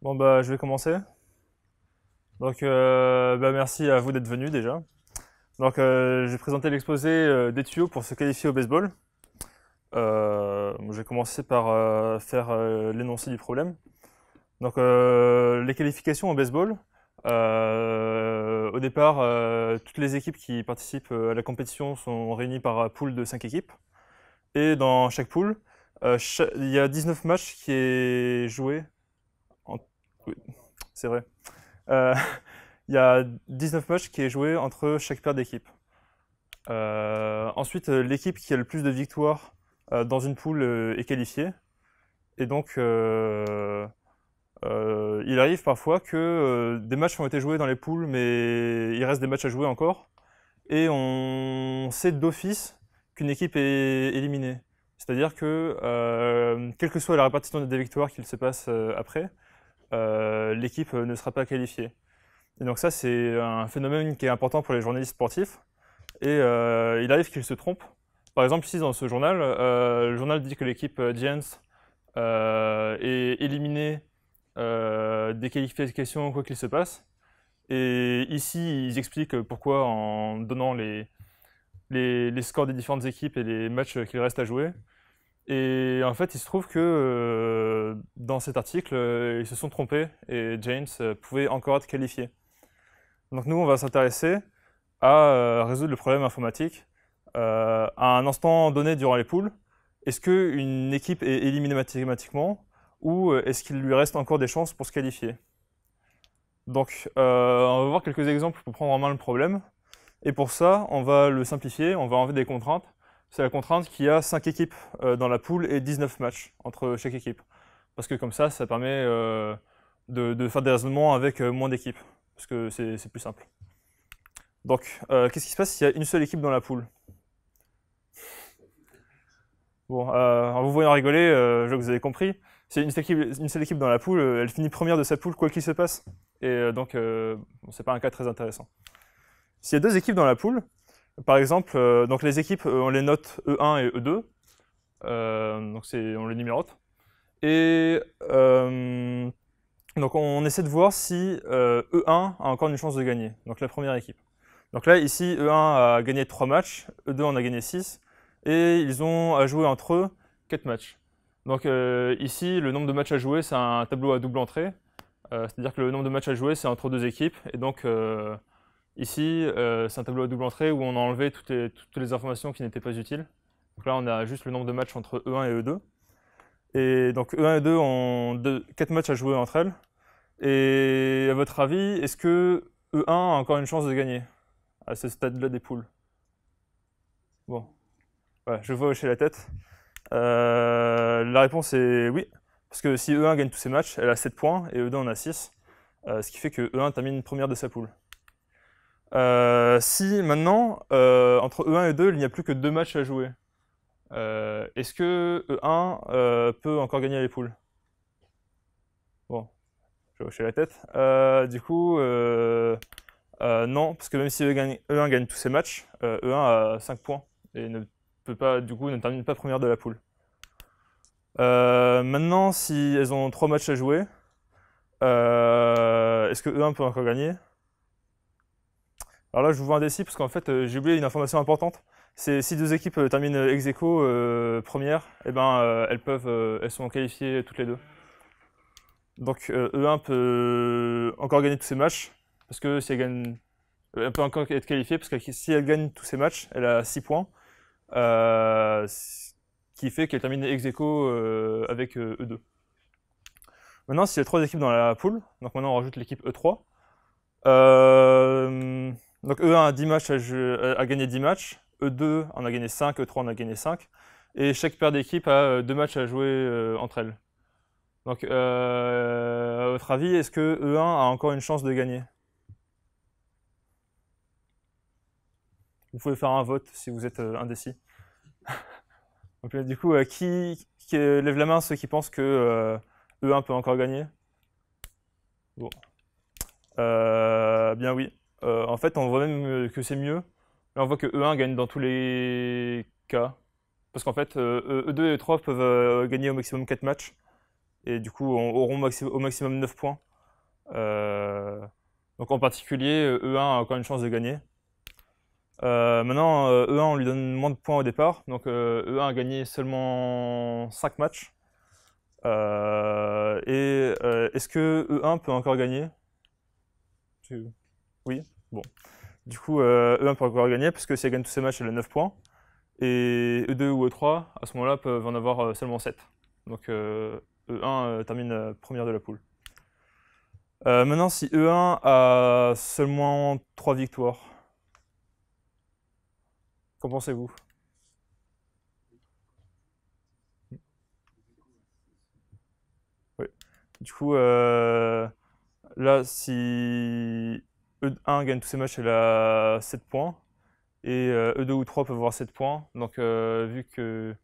Bon bah je vais commencer. Donc merci à vous d'être venus déjà. Donc je vais présenter l'exposé des tuyaux pour se qualifier au baseball. Je vais commencer par faire l'énoncé du problème. Donc les qualifications au baseball. Au départ, toutes les équipes qui participent à la compétition sont réunies par pool de 5 équipes. Et dans chaque pool, il y a 19 matchs qui est joué. En... Oui, c'est vrai. Euh, Il y a 19 matchs qui est joué entre chaque paire d'équipes. Ensuite, l'équipe qui a le plus de victoires dans une poule est qualifiée. Et donc, il arrive parfois que des matchs ont été joués dans les poules, mais il reste des matchs à jouer encore. Et on sait d'office qu'une équipe est éliminée. C'est-à-dire que, quelle que soit la répartition des victoires qu'il se passe après, l'équipe ne sera pas qualifiée. Et donc ça, c'est un phénomène qui est important pour les journalistes sportifs. Et il arrive qu'ils se trompent. Par exemple, ici dans ce journal, le journal dit que l'équipe Giants est éliminée des qualifications quoi qu'il se passe. Et ici, ils expliquent pourquoi en donnant les scores des différentes équipes et les matchs qu'il reste à jouer. Et en fait, il se trouve que dans cet article, ils se sont trompés et Giants pouvait encore être qualifié. Donc nous, on va s'intéresser à résoudre le problème informatique à un instant donné durant les poules. Est-ce qu'une équipe est éliminée mathématiquement ou est-ce qu'il lui reste encore des chances pour se qualifier? Donc, on va voir quelques exemples pour prendre en main le problème. Et pour ça, on va le simplifier, on va enlever des contraintes. C'est la contrainte qu'il y a 5 équipes dans la poule et 19 matchs entre chaque équipe. Parce que comme ça permet de faire des raisonnements avec moins d'équipes. Parce que c'est plus simple. Donc, qu'est-ce qui se passe s'il y a une seule équipe dans la poule? Bon, en vous voyant rigoler, je vois que vous avez compris. C'est une seule équipe dans la poule, elle finit première de sa poule quoi qu'il se passe. Et donc, bon, c'est pas un cas très intéressant. S'il y a deux équipes dans la poule, par exemple, donc les équipes, on les note E1 et E2. Donc on les numérote. Et donc on essaie de voir si E1 a encore une chance de gagner. Donc la première équipe. Donc là, ici, E1 a gagné 3 matchs, E2 en a gagné 6, et ils ont à jouer entre eux 4 matchs. Donc ici, le nombre de matchs à jouer, c'est un tableau à double entrée. C'est-à-dire que le nombre de matchs à jouer, c'est entre deux équipes. Et donc ici, c'est un tableau à double entrée où on a enlevé toutes les informations qui n'étaient pas utiles. Donc là, on a juste le nombre de matchs entre E1 et E2. Et donc E1 et E2 ont 4 matchs à jouer entre elles. Et à votre avis, est-ce que E1 a encore une chance de gagner à ce stade-là des poules? Bon, ouais, je vois hocher la tête. La réponse est oui, parce que si E1 gagne tous ses matchs, elle a 7 points et E2 en a 6, ce qui fait que E1 termine première de sa poule. Si maintenant, entre E1 et E2, il n'y a plus que 2 matchs à jouer, est-ce que E1 peut encore gagner les poules? Bon, je vais hocher la tête. Du coup, non, parce que même si E1 gagne tous ses matchs, E1 a 5 points et ne peut pas, du coup, ne termine pas première de la poule. Maintenant, si elles ont 3 matchs à jouer, est-ce que E1 peut encore gagner? Alors là, je vous vois indécis parce qu'en fait, j'ai oublié une information importante. C'est si deux équipes terminent ex aequo première, eh ben, elles sont qualifiées toutes les deux. Donc E1 peut encore gagner tous ses matchs parce que si elle gagne, elle peut encore être qualifiée parce que si elle gagne tous ses matchs, elle a 6 points, ce qui fait qu'elle termine ex aequo avec E2. Maintenant, s'il y a 3 équipes dans la poule, donc maintenant on rajoute l'équipe E3. Donc E1 a 10 matchs a gagné 10 matchs, E2 en a gagné 5, E3 en a gagné 5, et chaque paire d'équipes a 2 matchs à jouer entre elles. Donc, à votre avis, est-ce que E1 a encore une chance de gagner? Vous pouvez faire un vote si vous êtes indécis. Donc, du coup, qui lève la main ceux qui pensent que E1 peut encore gagner? Bon. Bien oui. En fait, on voit même que c'est mieux. Là, on voit que E1 gagne dans tous les cas. Parce qu'en fait, E2 et E3 peuvent gagner au maximum 4 matchs. et du coup auront au maximum 9 points. Donc en particulier, E1 a encore une chance de gagner. Maintenant, E1, on lui donne moins de points au départ, donc E1 a gagné seulement 5 matchs. Est-ce que E1 peut encore gagner? Oui, bon. Du coup, E1 peut encore gagner, parce que si elle gagne tous ses matchs, elle a 9 points. Et E2 ou E3, à ce moment-là, peuvent en avoir seulement 7. Donc E1 termine première de la poule. Maintenant, si E1 a seulement 3 victoires, qu'en pensez-vous? Oui. Du coup, là, si E1 gagne tous ses matchs, elle a 7 points. Et E2 ou 3 peuvent avoir 7 points. Donc, vu que.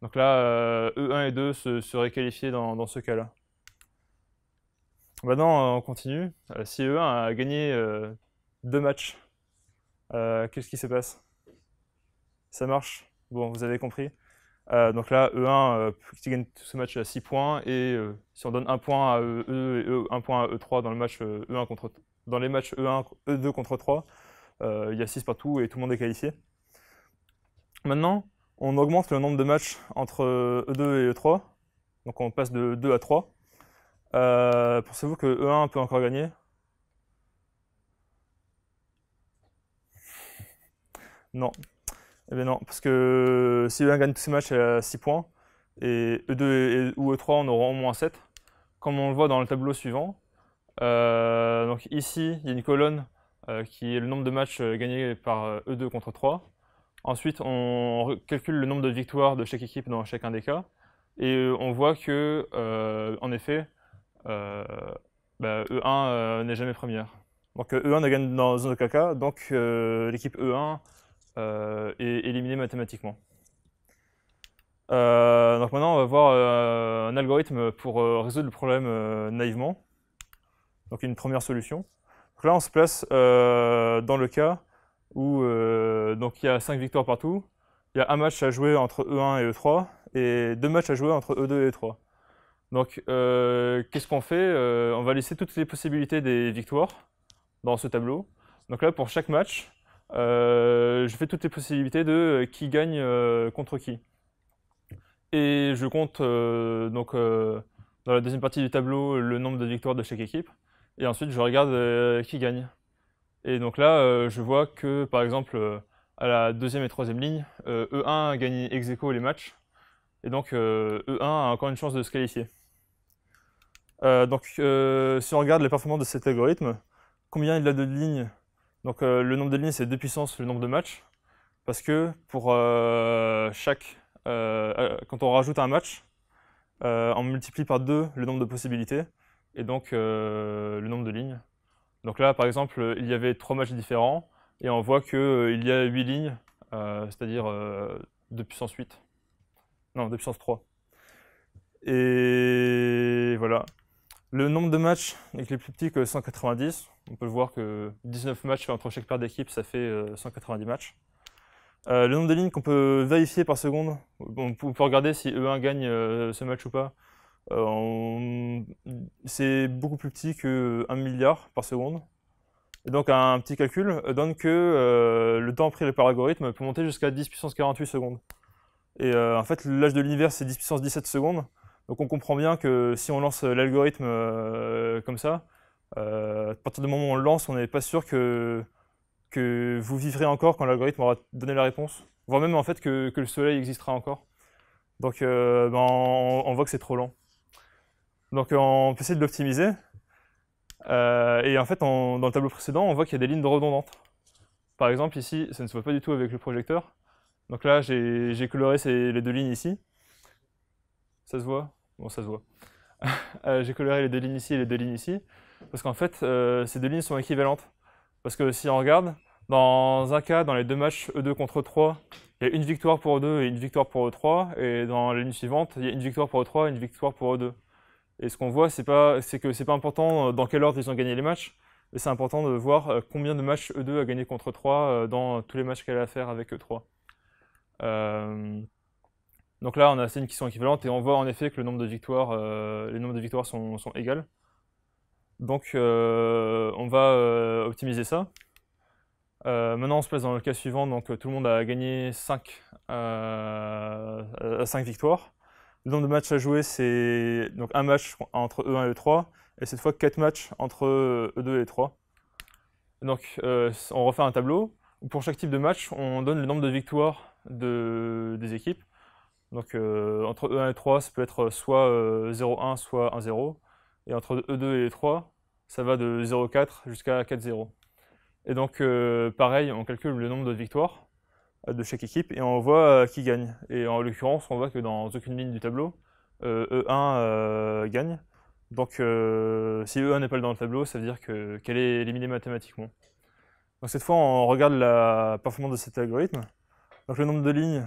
Donc là, E1 et 2 seraient qualifiés dans ce cas-là. Maintenant, on continue. Si E1 a gagné 2 matchs, qu'est-ce qui se passe? Ça marche? Bon, vous avez compris. Donc là, E1 qui gagne ce match à 6 points, et si on donne 1 point à E2 et 1 point à E3 dans le match E1 dans les matchs E1, E2 contre 3, il y a 6 partout et tout le monde est qualifié. Maintenant, on augmente le nombre de matchs entre E2 et E3, donc on passe de 2 à 3. Pensez-vous que E1 peut encore gagner? Non. Eh bien non, parce que si E1 gagne tous ses matchs, elle a 6 points, et E2 ou E3 en auront au moins 7, comme on le voit dans le tableau suivant. Donc ici, il y a une colonne qui est le nombre de matchs gagnés par E2 contre 3. Ensuite, on calcule le nombre de victoires de chaque équipe dans chacun des cas, et on voit que, en effet, E1 n'est jamais première. Donc E1 ne gagne dans aucun cas, donc l'équipe E1 est éliminée mathématiquement. Donc maintenant, on va voir un algorithme pour résoudre le problème naïvement. Donc une première solution. Donc là, on se place dans le cas où donc il y a 5 victoires partout, il y a un match à jouer entre E1 et E3, et 2 matchs à jouer entre E2 et E3. Donc qu'est-ce qu'on fait? On va laisser toutes les possibilités des victoires dans ce tableau. Donc là, pour chaque match, je fais toutes les possibilités de qui gagne contre qui. Et je compte dans la deuxième partie du tableau le nombre de victoires de chaque équipe. Et ensuite, je regarde qui gagne. Et donc là, je vois que, par exemple, à la deuxième et troisième ligne, E1 gagne ex aequo les matchs. Et donc, E1 a encore une chance de se qualifier. Si on regarde les performances de cet algorithme, combien il a de lignes? Donc, le nombre de lignes, c'est 2 puissance le nombre de matchs. Parce que pour quand on rajoute un match, on multiplie par 2 le nombre de possibilités, et donc le nombre de lignes. Donc là, par exemple, il y avait 3 matchs différents, et on voit qu'il y a 8 lignes, c'est-à-dire 2 puissance 8. Non, 2 puissance 3. Et voilà. Le nombre de matchs est plus petit que 190. On peut voir que 19 matchs entre chaque paire d'équipes, ça fait 190 matchs. Le nombre de lignes qu'on peut vérifier par seconde, on peut regarder si E1 gagne ce match ou pas. C'est beaucoup plus petit que 1 milliard par seconde. Et donc un petit calcul donne que le temps pris par l'algorithme peut monter jusqu'à 10 puissance 48 secondes. Et en fait, l'âge de l'univers, c'est 10 puissance 17 secondes. Donc on comprend bien que si on lance l'algorithme comme ça, à partir du moment où on le lance, on n'est pas sûr que vous vivrez encore quand l'algorithme aura donné la réponse. Voire même en fait que le soleil existera encore. Donc on voit que c'est trop lent. Donc on peut essayer de l'optimiser. Et en fait, dans le tableau précédent, on voit qu'il y a des lignes redondantes. Par exemple, ici, ça ne se voit pas du tout avec le projecteur. Donc là, j'ai coloré les 2 lignes ici. Ça se voit? Bon, ça se voit. J'ai coloré les 2 lignes ici et les 2 lignes ici. Parce qu'en fait, ces 2 lignes sont équivalentes. Parce que si on regarde, dans un cas, dans les 2 matchs E2 contre 3, il y a une victoire pour E2 et une victoire pour E3. Et dans la ligne suivante, il y a une victoire pour E3 et une victoire pour E2. Et ce qu'on voit, c'est que c'est pas important dans quel ordre ils ont gagné les matchs, mais c'est important de voir combien de matchs E2 a gagné contre 3 dans tous les matchs qu'elle a à faire avec E3. Donc là, on a ces lignes qui sont équivalentes et on voit en effet que le nombre de victoires, les nombres de victoires sont égales. Donc on va optimiser ça. Maintenant, on se place dans le cas suivant, donc tout le monde a gagné 5 victoires. Le nombre de matchs à jouer, c'est donc un match entre E1 et E3, et cette fois 4 matchs entre E2 et E3. Donc on refait un tableau où pour chaque type de match, on donne le nombre de victoires des équipes. Donc entre E1 et E3, ça peut être soit 0-1, soit 1-0. Et entre E2 et E3, ça va de 0-4 jusqu'à 4-0. Et donc pareil, on calcule le nombre de victoires de chaque équipe et on voit qui gagne. Et en l'occurrence, on voit que dans aucune ligne du tableau, E1 gagne. Donc si E1 n'est pas dans le tableau, ça veut dire qu'elle est éliminée mathématiquement. Donc cette fois, on regarde la performance de cet algorithme. Donc le nombre de lignes,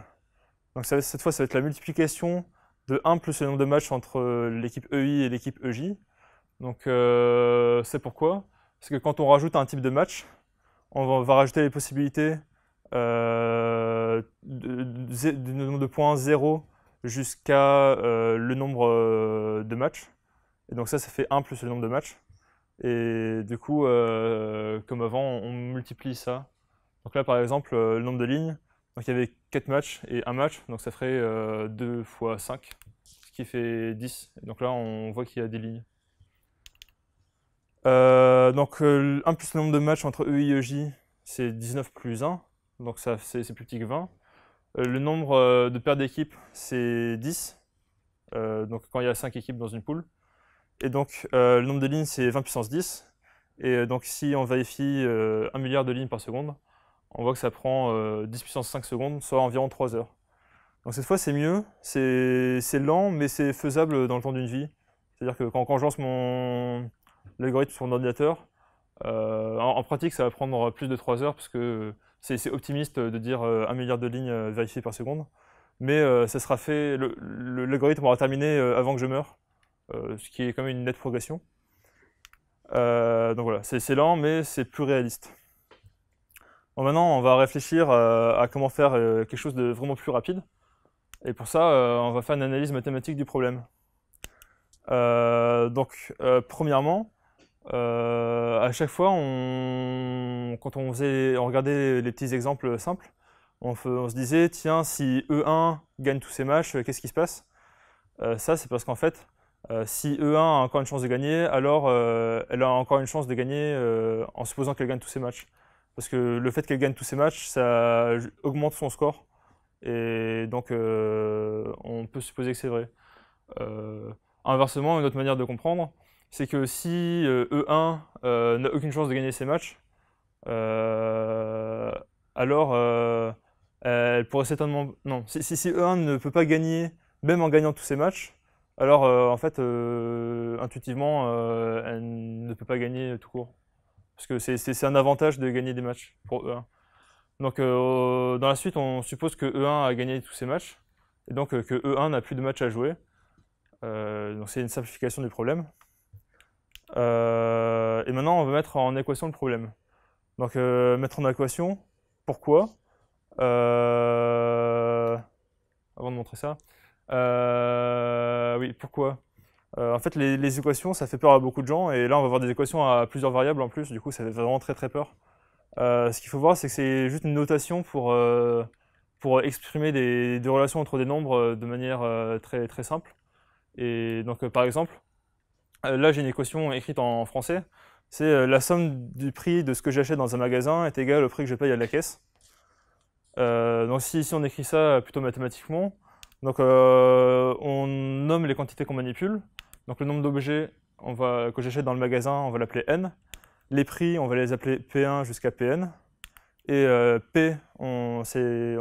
donc cette fois, ça va être la multiplication de 1 plus le nombre de matchs entre l'équipe EI et l'équipe EJ. Donc c'est pourquoi? Parce que quand on rajoute un type de match, on va rajouter les possibilités du nombre de points 0 jusqu'à le nombre de matchs. Et donc ça fait 1 plus le nombre de matchs. Et du coup, comme avant, on multiplie ça. Donc là, par exemple, le nombre de lignes, donc il y avait 4 matchs et 1 match, donc ça ferait 2 fois 5, ce qui fait 10. Et donc là, on voit qu'il y a des lignes. Donc 1 plus le nombre de matchs entre EI et EJ, c'est 19 plus 1, donc c'est plus petit que 20. Le nombre de paires d'équipes, c'est 10, donc quand il y a 5 équipes dans une poule. Et donc le nombre de lignes, c'est 20 puissance 10. Et donc si on vérifie 1 milliard de lignes par seconde, on voit que ça prend 10 puissance 5 secondes, soit environ 3 heures. Donc cette fois, c'est mieux, c'est lent, mais c'est faisable dans le temps d'une vie. C'est-à-dire que quand je lance l'algorithme sur mon ordinateur, en pratique, ça va prendre plus de 3 heures, parce que c'est optimiste de dire 1 milliard de lignes vérifiées par seconde. Mais ça sera fait, l'algorithme aura terminé avant que je meure, ce qui est quand même une nette progression. Donc voilà, c'est lent, mais c'est plus réaliste. Bon, maintenant, on va réfléchir à comment faire quelque chose de vraiment plus rapide. Et pour ça, on va faire une analyse mathématique du problème. Premièrement, à chaque fois, quand on regardait les petits exemples simples, on se disait, tiens, si E1 gagne tous ses matchs, qu'est-ce qui se passe? Ça, c'est parce qu'en fait, si E1 a encore une chance de gagner, alors elle a encore une chance de gagner en supposant qu'elle gagne tous ses matchs. Parce que le fait qu'elle gagne tous ses matchs, ça augmente son score. Et donc, on peut supposer que c'est vrai. Inversement, une autre manière de comprendre, c'est que si E1 n'a aucune chance de gagner ses matchs, alors elle pourrait certainement... Non, si E1 ne peut pas gagner, même en gagnant tous ses matchs, alors en fait, intuitivement, elle ne peut pas gagner tout court. Parce que c'est un avantage de gagner des matchs pour E1. Donc dans la suite, on suppose que E1 a gagné tous ses matchs, et donc que E1 n'a plus de matchs à jouer. Donc c'est une simplification du problème. Et maintenant, on va mettre en équation le problème. Donc mettre en équation, pourquoi? Avant de montrer ça. Oui, pourquoi? En fait, les équations, ça fait peur à beaucoup de gens, et là, on va voir des équations à plusieurs variables en plus, du coup, ça fait vraiment très très peur. Ce qu'il faut voir, c'est que c'est juste une notation pour exprimer des relations entre des nombres de manière très, très simple. Et donc, par exemple, là, j'ai une équation écrite en français. C'est la somme du prix de ce que j'achète dans un magasin est égale au prix que je paye à la caisse. Donc, si on écrit ça plutôt mathématiquement, donc on nomme les quantités qu'on manipule. Donc, le nombre d'objets que j'achète dans le magasin, on va l'appeler n. Les prix, on va les appeler P1 jusqu'à Pn. Et P, c'est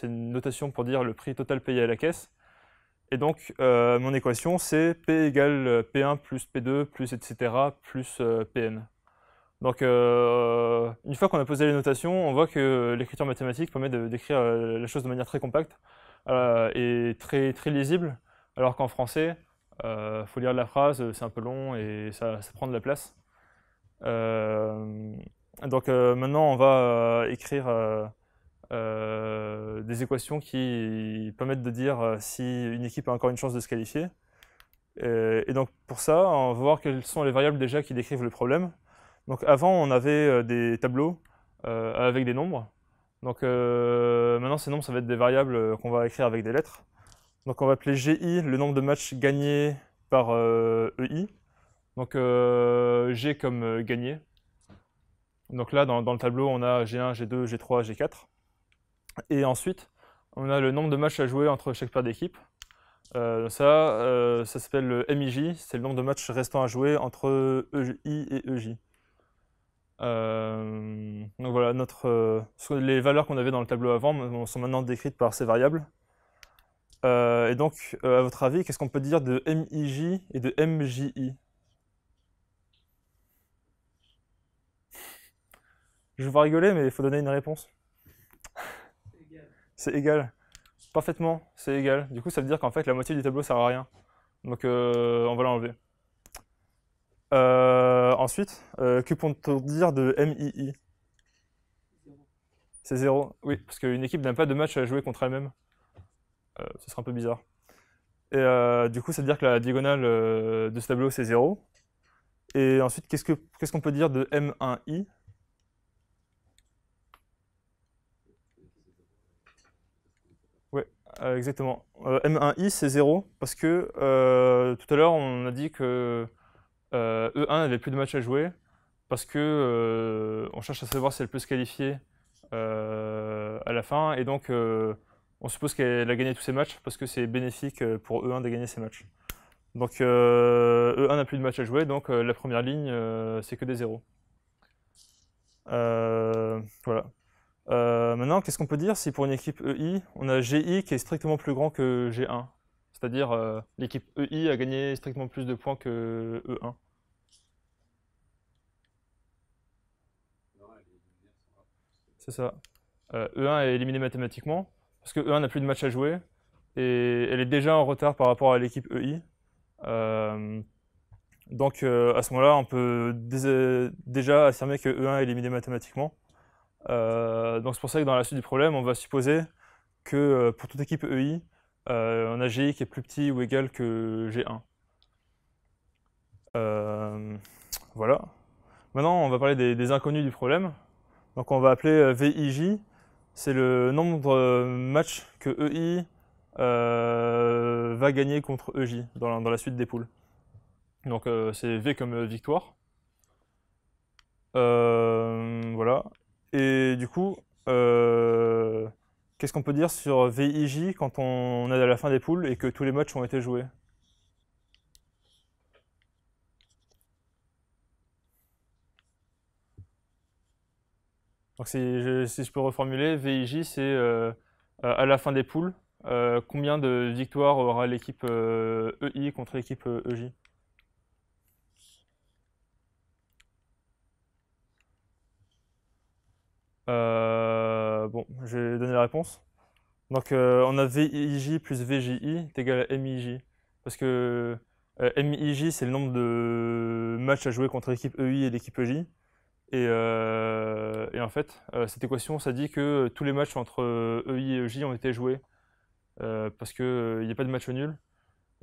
une notation pour dire le prix total payé à la caisse. Et donc, mon équation, c'est P égale P1 plus P2 plus etc. plus Pn. Donc, une fois qu'on a posé les notations, on voit que l'écriture mathématique permet de décrire la chose de manière très compacte et très, très lisible, alors qu'en français, faut lire la phrase, c'est un peu long et ça prend de la place. Donc maintenant, on va écrire des équations qui permettent de dire si une équipe a encore une chance de se qualifier. Et donc pour ça, on va voir quelles sont les variables déjà qui décrivent le problème. Donc avant, on avait des tableaux avec des nombres. Donc maintenant, ces nombres, ça va être des variables qu'on va écrire avec des lettres. Donc on va appeler GI le nombre de matchs gagnés par EI. Donc G comme gagné. Donc là, dans le tableau, on a G1, G2, G3, G4. Et ensuite, on a le nombre de matchs à jouer entre chaque paire d'équipes. Ça s'appelle le MIJ, c'est le nombre de matchs restants à jouer entre EI et EJ. Donc voilà, les valeurs qu'on avait dans le tableau avant sont maintenant décrites par ces variables. Et donc, à votre avis, qu'est-ce qu'on peut dire de MIJ et de MJI? Je vais vous rigoler, mais il faut donner une réponse. C'est égal. Parfaitement, c'est égal. Du coup, ça veut dire qu'en fait, la moitié du tableau sert à rien. Donc, on va l'enlever. Ensuite, que peut-on dire de MII? C'est 0. Oui, parce qu'une équipe n'a pas de match à jouer contre elle-même. Ce serait un peu bizarre. Et du coup, ça veut dire que la diagonale de ce tableau, c'est 0. Et ensuite, qu'est-ce qu'on peut dire de M1I? Ouais, exactement. M1I, c'est 0, parce que tout à l'heure, on a dit que E1 n'avait plus de match à jouer, parce que on cherche à savoir si elle peut se qualifier à la fin, et donc on suppose qu'elle a gagné tous ses matchs, parce que c'est bénéfique pour E1 de gagner ses matchs. Donc E1 n'a plus de match à jouer, donc la première ligne, c'est que des zéros. Voilà. Maintenant, qu'est-ce qu'on peut dire si pour une équipe EI, on a GI qui est strictement plus grand que G1? C'est-à-dire l'équipe EI a gagné strictement plus de points que E1. C'est ça. E1 est éliminé mathématiquement, parce que E1 n'a plus de match à jouer, et elle est déjà en retard par rapport à l'équipe EI. Donc à ce moment-là, on peut déjà affirmer que E1 est éliminé mathématiquement. Donc c'est pour ça que dans la suite du problème, on va supposer que pour toute équipe EI, on a GI qui est plus petit ou égal que G1. Voilà. Maintenant, on va parler des inconnus du problème. Donc on va appeler VIJ, c'est le nombre de matchs que EI va gagner contre EJ dans la suite des poules. Donc c'est V comme victoire. Voilà. Et du coup, qu'est-ce qu'on peut dire sur VIJ quand on est à la fin des poules et que tous les matchs ont été joués? Donc si je peux reformuler, VIJ c'est à la fin des poules, combien de victoires aura l'équipe EI contre l'équipe EJ? Bon, je vais donner la réponse. Donc on a VIJ plus VJI est égal à MIJ. Parce que MIJ c'est le nombre de matchs à jouer contre l'équipe EI et l'équipe EJ. Et en fait, cette équation, ça dit que tous les matchs entre EI et EJ ont été joués. Parce qu'il n'y a pas de match nul.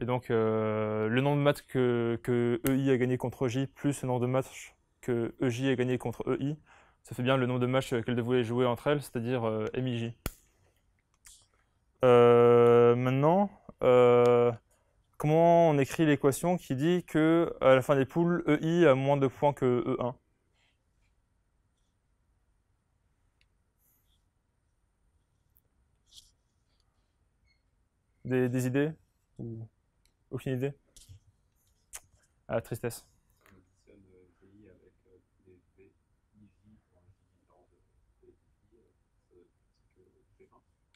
Et donc le nombre de matchs que EI a gagné contre EJ plus le nombre de matchs que EJ a gagné contre EI, ça fait bien le nombre de matchs qu'elles devaient jouer entre elles, c'est-à-dire MIJ. Maintenant, comment on écrit l'équation qui dit que à la fin des poules, EI a moins de points que E1? Des idées? Ou aucune idée? Ah, tristesse.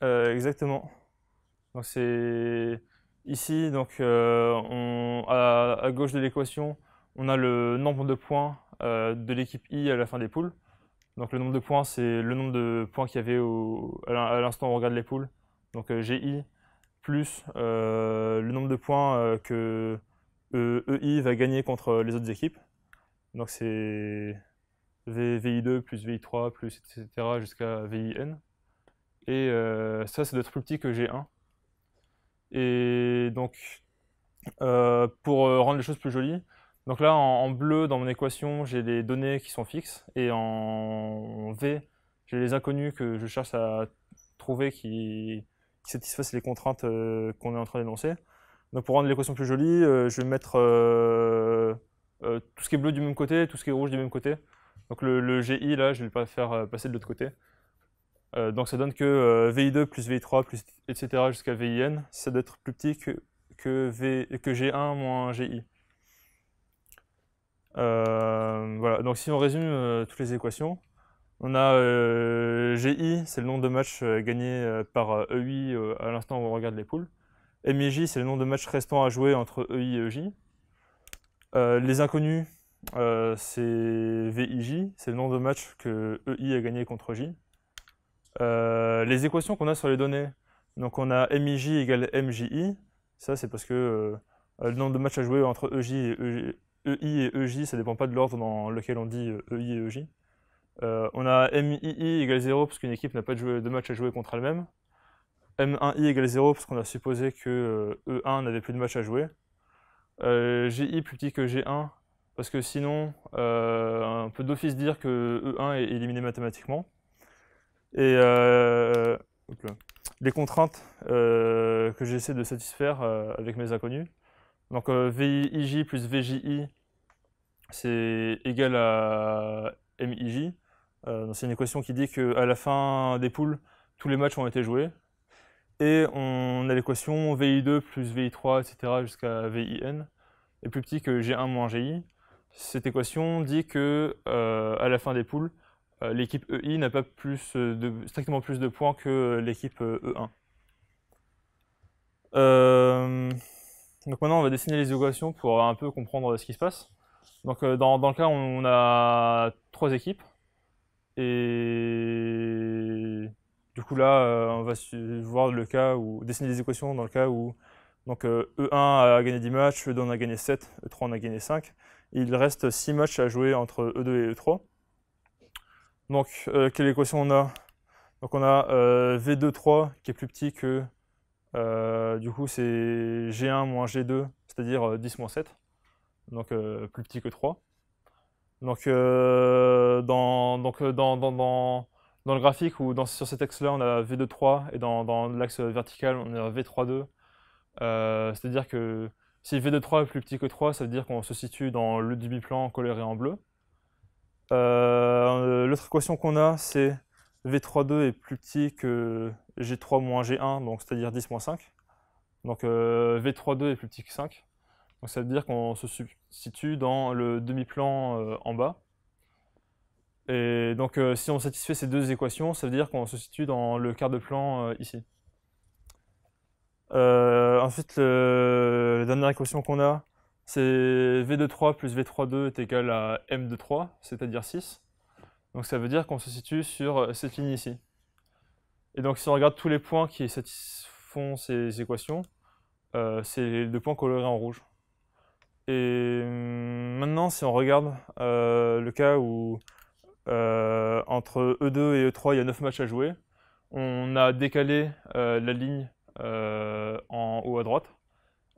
Exactement. Donc c'est ici, donc à gauche de l'équation, on a le nombre de points de l'équipe I à la fin des poules. Donc le nombre de points, c'est le nombre de points qu'il y avait à l'instant où on regarde les poules. Donc GI plus le nombre de points que EI va gagner contre les autres équipes. Donc c'est VI2 plus VI3 plus etc. jusqu'à VIN. et ça doit être plus petit que G1. Et donc, pour rendre les choses plus jolies, donc là en bleu dans mon équation, j'ai les données qui sont fixes, et en V, j'ai les inconnus que je cherche à trouver qui satisfassent les contraintes qu'on est en train d'énoncer. Donc pour rendre l'équation plus jolie, je vais mettre tout ce qui est bleu du même côté, tout ce qui est rouge du même côté. Donc le GI là, je vais pas faire passer de l'autre côté. Donc ça donne que VI2 plus VI3 plus etc. jusqu'à VIN, ça doit être plus petit que G1 moins GI. Voilà, donc si on résume toutes les équations, on a GI, c'est le nombre de matchs gagnés par EI à l'instant où on regarde les poules. MIJ, c'est le nombre de matchs restants à jouer entre EI et EJ. Les inconnus, c'est VIJ, c'est le nombre de matchs que EI a gagné contre J. Les équations qu'on a sur les données, donc on a MIJ égale MJI, ça c'est parce que le nombre de matchs à jouer entre EI et EJ, ça dépend pas de l'ordre dans lequel on dit EI et EJ. On a MII égale 0 parce qu'une équipe n'a pas de match à jouer contre elle-même. M1I égale 0 parce qu'on a supposé que E1 n'avait plus de match à jouer. GI plus petit que G1 parce que sinon on peut d'office dire que E1 est éliminé mathématiquement. Et les contraintes que j'essaie de satisfaire avec mes inconnus. Donc VIJ plus VJI, c'est égal à MIJ. C'est une équation qui dit qu'à la fin des poules, tous les matchs ont été joués. Et on a l'équation VI2 plus VI3, etc. jusqu'à VIN, est plus petit que G1 moins GI. Cette équation dit que à la fin des poules, l'équipe EI n'a pas strictement plus de points que l'équipe E1. Donc maintenant, on va dessiner les équations pour un peu comprendre ce qui se passe. Donc dans le cas, on a 3 équipes. Et du coup là, on va voir le cas où dessiner des équations dans le cas où donc, E1 a gagné 10 matchs, E2 en a gagné 7, E3 en a gagné 5. Et il reste 6 matchs à jouer entre E2 et E3. Donc quelle équation on a? Donc on a V2-3 qui est plus petit que du coup c'est G1 moins G2, c'est-à-dire 10 moins 7. Donc plus petit que 3. Donc, dans le graphique ou sur cet axe-là, on a V2-3 et dans l'axe vertical, on a V3-2. C'est-à-dire que si V2-3 est plus petit que 3, ça veut dire qu'on se situe dans le demi-plan coloré en bleu. L'autre équation qu'on a, c'est V3-2 est plus petit que G3 moins G1, donc c'est-à-dire 10 moins 5. Donc V3-2 est plus petit que 5. Donc ça veut dire qu'on se situe dans le demi-plan en bas. Et donc si on satisfait ces deux équations, ça veut dire qu'on se situe dans le quart de plan ici. Ensuite, la dernière équation qu'on a, c'est V2-3 plus V3-2 est égal à M2-3, c'est-à-dire 6. Donc ça veut dire qu'on se situe sur cette ligne ici. Et donc si on regarde tous les points qui satisfont ces équations, c'est les deux points colorés en rouge. Et maintenant, si on regarde le cas où entre E2 et E3, il y a 9 matchs à jouer, on a décalé la ligne en haut à droite.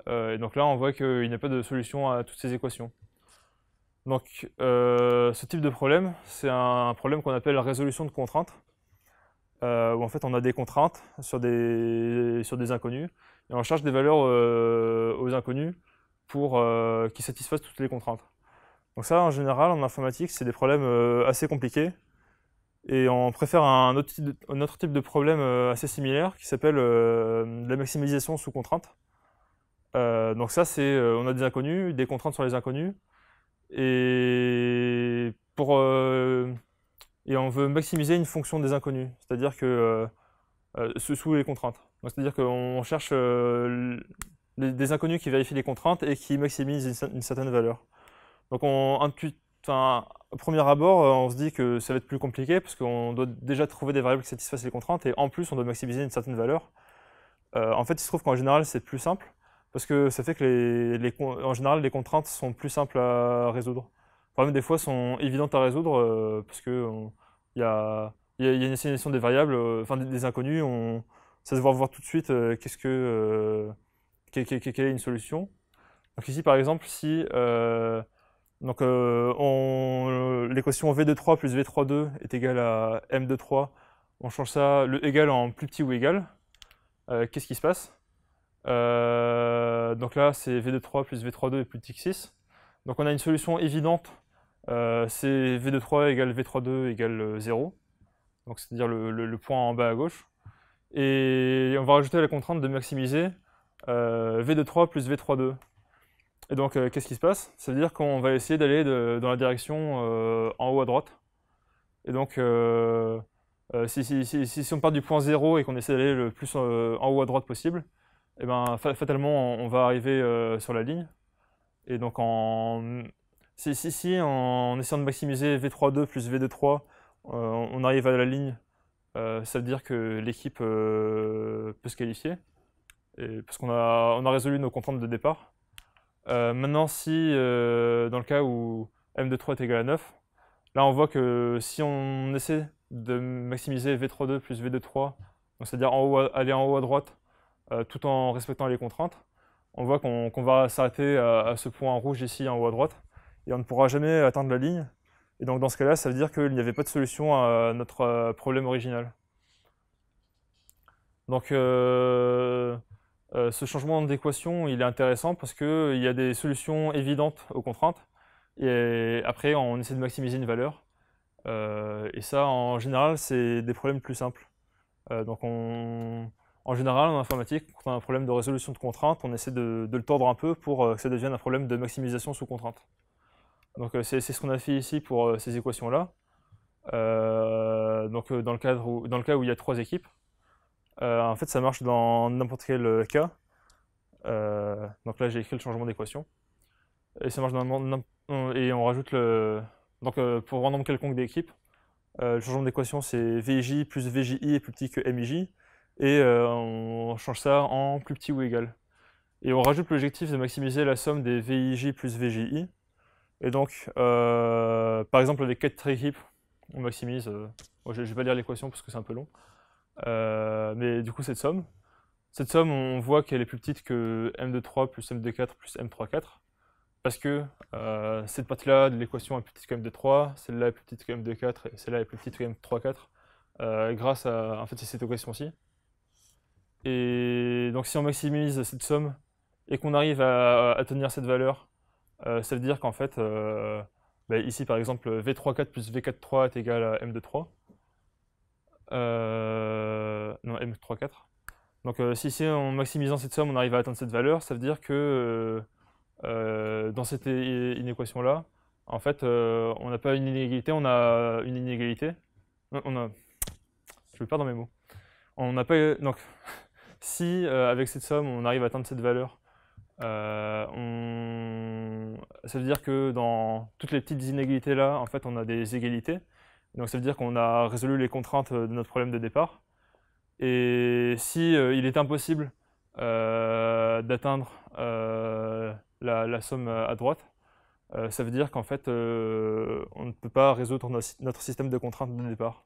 Et donc là, on voit qu'il n'y a pas de solution à toutes ces équations. Donc ce type de problème, c'est un problème qu'on appelle résolution de contraintes, où en fait on a des contraintes sur des inconnus, et on cherche des valeurs aux inconnus pour qui satisfassent toutes les contraintes. Donc ça, en général, en informatique, c'est des problèmes assez compliqués, et on préfère un autre type de problème assez similaire qui s'appelle la maximisation sous contrainte. Donc ça, c'est on a des inconnus, des contraintes sur les inconnus, et on veut maximiser une fonction des inconnus, c'est-à-dire que sous les contraintes. C'est-à-dire qu'on cherche des inconnus qui vérifient les contraintes et qui maximisent une certaine valeur. Donc au premier abord, on se dit que ça va être plus compliqué parce qu'on doit déjà trouver des variables qui satisfassent les contraintes et en plus on doit maximiser une certaine valeur. En fait, il se trouve qu'en général c'est plus simple parce que ça fait que en général les contraintes sont plus simples à résoudre. Par exemple, des fois sont évidentes à résoudre parce que il y a une assignation des variables, enfin des inconnus, ça se voit voir tout de suite quelle est une solution. Donc ici par exemple, si l'équation v de 3 plus v 3 2 est égale à m de 3, on change ça, le égal en plus petit ou égal, qu'est-ce qui se passe? Donc là, c'est v de 3 plus v 3 2 est plus petit que 6. Donc on a une solution évidente, c'est v de 3 égale v 3 2 égale 0. Donc c'est-à-dire le point en bas à gauche. Et on va rajouter la contrainte de maximiser v de 3 plus v 3 2. Et donc qu'est-ce qui se passe? Ça veut dire qu'on va essayer d'aller dans la direction en haut à droite. Et donc si on part du point 0 et qu'on essaie d'aller le plus en haut à droite possible, et ben fatalement on va arriver sur la ligne. Et donc en essayant de maximiser v3.2 plus v2.3, on arrive à la ligne, ça veut dire que l'équipe peut se qualifier, parce qu'on a résolu nos contraintes de départ. Maintenant, si dans le cas où m de 3 est égal à 9, là on voit que si on essaie de maximiser v3.2 plus v2.3, c'est-à-dire aller en haut à droite, tout en respectant les contraintes, on voit qu'on va s'arrêter à ce point rouge ici en haut à droite, et on ne pourra jamais atteindre la ligne. Et donc dans ce cas-là, ça veut dire qu'il n'y avait pas de solution à notre problème original. Donc ce changement d'équation, il est intéressant parce qu'il y a des solutions évidentes aux contraintes, et après on essaie de maximiser une valeur. Et ça, en général, c'est des problèmes plus simples. En général, en informatique, quand on a un problème de résolution de contrainte, on essaie de le tordre un peu pour que ça devienne un problème de maximisation sous contrainte. Donc c'est ce qu'on a fait ici pour ces équations-là. Dans le cas où il y a 3 équipes, en fait ça marche dans n'importe quel cas. Donc là j'ai écrit le changement d'équation. Et ça marche et on rajoute donc pour un nombre quelconque d'équipes, le changement d'équation c'est VJ plus VJI est plus petit que MIJ. Et on change ça en plus petit ou égal. Et on rajoute l'objectif de maximiser la somme des VIJ plus VJI. Et donc, par exemple, avec 4 équipes, on maximise. Je ne vais pas lire l'équation parce que c'est un peu long. Mais du coup, cette somme, on voit qu'elle est plus petite que m de 3 plus m de 4 plus m 3 4. Parce que cette partie-là de l'équation est plus petite que m de 3, celle-là est plus petite que m de 4, et celle-là est plus petite que m 3 4. Grâce à en fait, c'est cette équation-ci. Et donc si on maximise cette somme et qu'on arrive à tenir cette valeur, ça veut dire qu'en fait, ici par exemple, v3.4 plus v4.3 est égal à m de 3. Non, m3.4. Donc si en maximisant cette somme, on arrive à atteindre cette valeur, ça veut dire que dans cette inéquation-là, en fait, on n'a pas une inégalité, on a une inégalité. Je vais perdre mes mots. On n'a pas... Donc, si avec cette somme on arrive à atteindre cette valeur, ça veut dire que dans toutes les petites inégalités là, en fait on a des égalités. Donc ça veut dire qu'on a résolu les contraintes de notre problème de départ. Et si il est impossible d'atteindre la somme à droite, ça veut dire qu'en fait on ne peut pas résoudre notre système de contraintes de départ.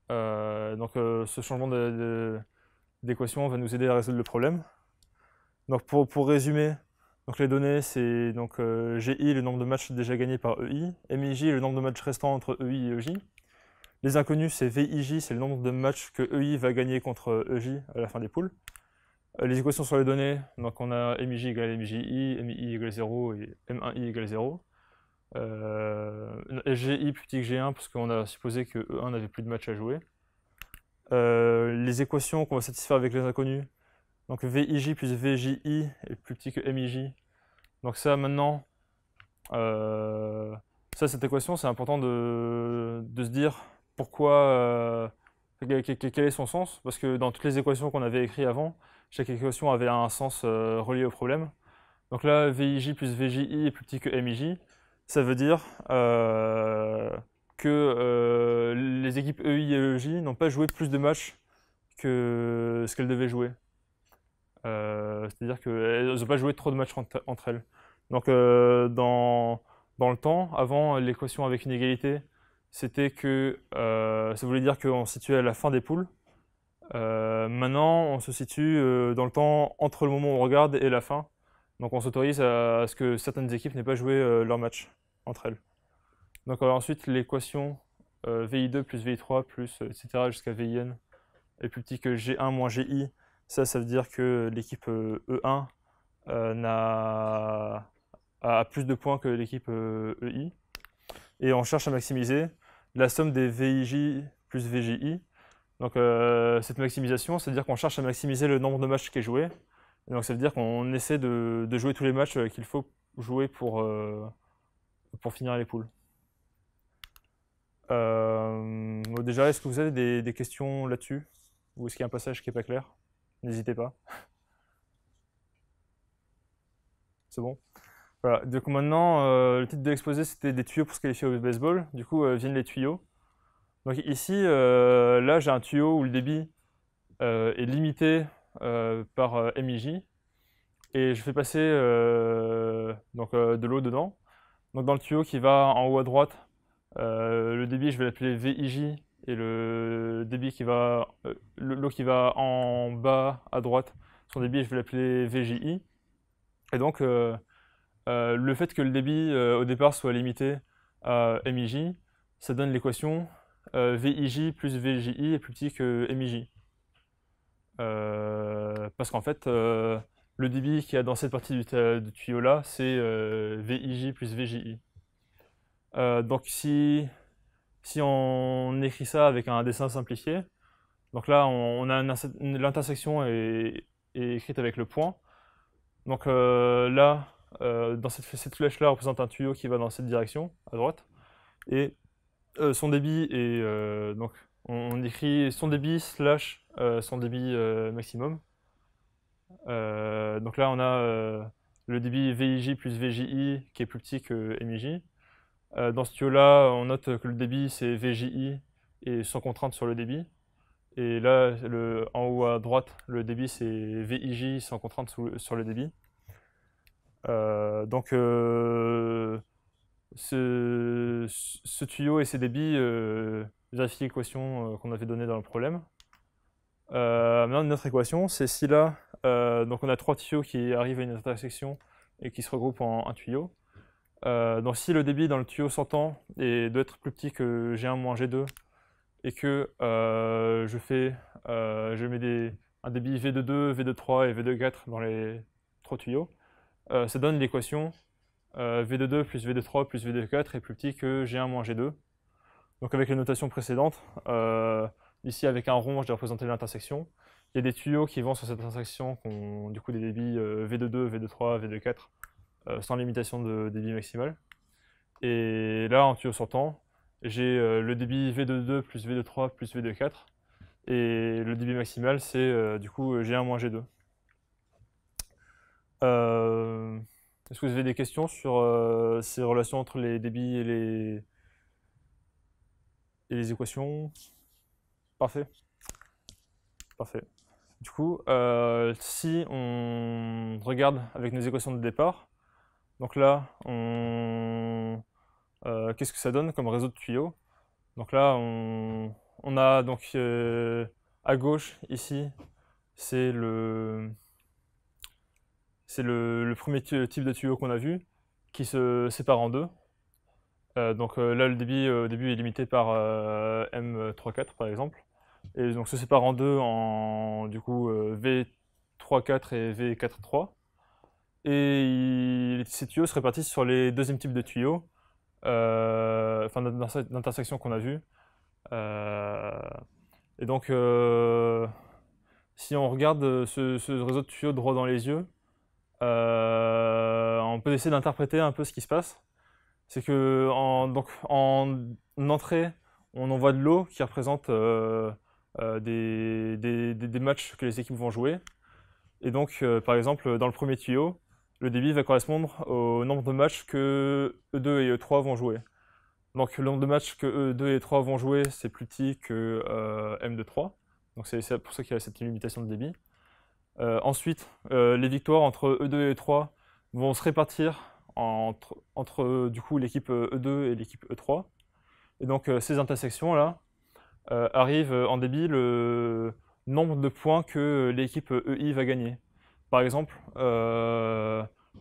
Donc ce changement d'équation va nous aider à résoudre le problème. Donc pour résumer, donc les données c'est GI, le nombre de matchs déjà gagnés par EI, MIJ, le nombre de matchs restants entre EI et EJ. Les inconnus c'est VIJ, c'est le nombre de matchs que EI va gagner contre EJ à la fin des poules. Les équations sur les données, donc on a MIJ égale MIJI, MII égale 0 et M1I égale 0. GI plus petit que G1 parce qu'on a supposé que E1 n'avait plus de matchs à jouer. Les équations qu'on va satisfaire avec les inconnus, donc VIJ plus VJI est plus petit que MIJ. Donc ça maintenant, cette équation c'est important de se dire pourquoi, quel est son sens, parce que dans toutes les équations qu'on avait écrites avant, chaque équation avait un sens relié au problème. Donc là, VIJ plus VJI est plus petit que MIJ, ça veut dire que les équipes EI et EJ n'ont pas joué plus de matchs que ce qu'elles devaient jouer. C'est-à-dire qu'elles n'ont pas joué trop de matchs entre elles. Donc dans le temps, avant l'équation avec une égalité, c'était que ça voulait dire qu'on se situait à la fin des poules. Maintenant, on se situe dans le temps entre le moment où on regarde et la fin. Donc on s'autorise à ce que certaines équipes n'aient pas joué leur match entre elles. Donc ensuite, l'équation VI2 plus VI3 plus etc. jusqu'à VIN est plus petit que G1 moins GI. Ça veut dire que l'équipe E1 a plus de points que l'équipe EI. Et on cherche à maximiser la somme des VIJ plus VJI. Donc cette maximisation, c'est-à-dire qu'on cherche à maximiser le nombre de matchs qui est joué. Et donc ça veut dire qu'on essaie de jouer tous les matchs qu'il faut jouer pour finir les poules. Bon, déjà, est-ce que vous avez des questions là-dessus? Ou est-ce qu'il y a un passage qui n'est pas clair? N'hésitez pas. C'est bon? Voilà, donc maintenant, le titre de l'exposé, c'était des tuyaux pour se qualifier au baseball. Du coup, viennent les tuyaux. Donc ici, là, j'ai un tuyau où le débit est limité par MIJ. Et je fais passer de l'eau dedans. Donc dans le tuyau qui va en haut à droite, le débit, je vais l'appeler VIJ. Et le débit qui va, l'eau qui va en bas à droite, son débit, je vais l'appeler VJI. Et donc, le fait que le débit au départ soit limité à MIJ, ça donne l'équation VIJ plus VJI est plus petit que MIJ. Parce qu'en fait, le débit qu'il y a dans cette partie du tuyau là, c'est VIJ plus VJI. Donc si on écrit ça avec un dessin simplifié, donc là on a l'intersection est écrite avec le point. Donc là, dans cette flèche là représente un tuyau qui va dans cette direction, à droite. Et son débit est donc on écrit son débit slash son débit maximum. Donc là on a le débit VIJ plus VJI qui est plus petit que MIJ. Dans ce tuyau-là, on note que le débit c'est VJI et sans contrainte sur le débit. Et là, en haut à droite, le débit c'est VIJ sans contrainte sur le débit. Donc ce tuyau et ses débits vérifient l'équation qu'on avait donnée dans le problème. Maintenant, notre équation, c'est si là, donc on a trois tuyaux qui arrivent à une intersection et qui se regroupent en un tuyau. Donc si le débit dans le tuyau sortant doit être plus petit que G1 moins G2 et que je mets un débit V de 2, V de 3 et V de 4 dans les trois tuyaux, ça donne l'équation V de 2 plus V de 3 plus V de 4 est plus petit que G1 moins G2. Donc avec les notations précédentes, ici avec un rond, j'ai représenté l'intersection. Il y a des tuyaux qui vont sur cette intersection qui ont du coup des débits V de 2, V de 3, V de 4 sans limitation de débit maximal. Et là, en tuyau sortant, j'ai le débit V de 2 plus V de 3 plus V de 4. Et le débit maximal, c'est du coup G1 moins G2. Est-ce que vous avez des questions sur ces relations entre les débits et les équations? Parfait. Parfait. Du coup, si on regarde avec nos équations de départ, donc là, qu'est-ce que ça donne comme réseau de tuyaux? Donc là, on a donc à gauche ici, c'est le premier type de tuyau qu'on a vu, qui se sépare en deux. Donc là, le débit au début est limité par M34 par exemple. Et donc se sépare en deux en du coup V34 et V43. Et ces tuyaux se répartissent sur les deuxièmes types de tuyaux, enfin d'intersection qu'on a vu. Et donc si on regarde ce réseau de tuyaux droit dans les yeux, on peut essayer d'interpréter un peu ce qui se passe. C'est que en entrée, on envoie de l'eau qui représente des matchs que les équipes vont jouer. Et donc, par exemple, dans le premier tuyau, le débit va correspondre au nombre de matchs que E2 et E3 vont jouer. Donc le nombre de matchs que E2 et E3 vont jouer, c'est plus petit que M de 3. Donc c'est pour ça qu'il y a cette limitation de débit. Ensuite, les victoires entre E2 et E3 vont se répartir entre du coup l'équipe E2 et l'équipe E3. Et donc ces intersections-là arrivent en débit le nombre de points que l'équipe EI va gagner. Par exemple,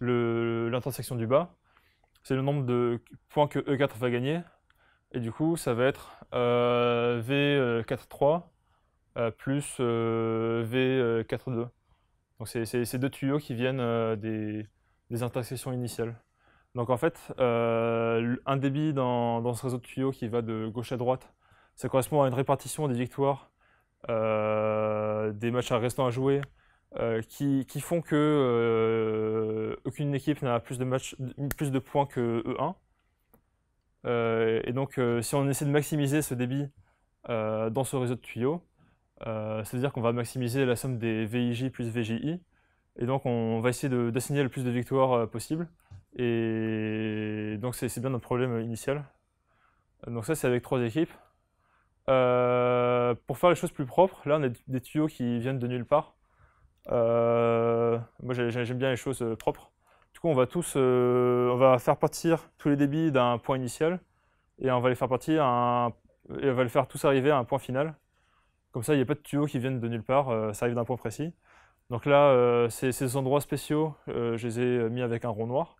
l'intersection du bas, c'est le nombre de points que E4 va gagner. Et du coup, ça va être V43 plus V42. Donc c'est ces deux tuyaux qui viennent des intersections initiales. Donc en fait, un débit dans ce réseau de tuyaux qui va de gauche à droite, ça correspond à une répartition des victoires des matchs restant à jouer qui font que aucune équipe n'a plus de points que E1. Et donc si on essaie de maximiser ce débit dans ce réseau de tuyaux, c'est-à-dire qu'on va maximiser la somme des VIJ plus VJI, et donc on va essayer d'assigner le plus de victoires possible. Et donc c'est bien notre problème initial. Donc ça c'est avec 3 équipes. Pour faire les choses plus propres, là on a des tuyaux qui viennent de nulle part. Moi j'aime bien les choses propres. Du coup on va faire partir tous les débits d'un point initial et on va les faire partir et on va les faire tous arriver à un point final. Comme ça il n'y a pas de tuyaux qui viennent de nulle part, ça arrive d'un point précis. Donc là ces endroits spéciaux, je les ai mis avec un rond noir.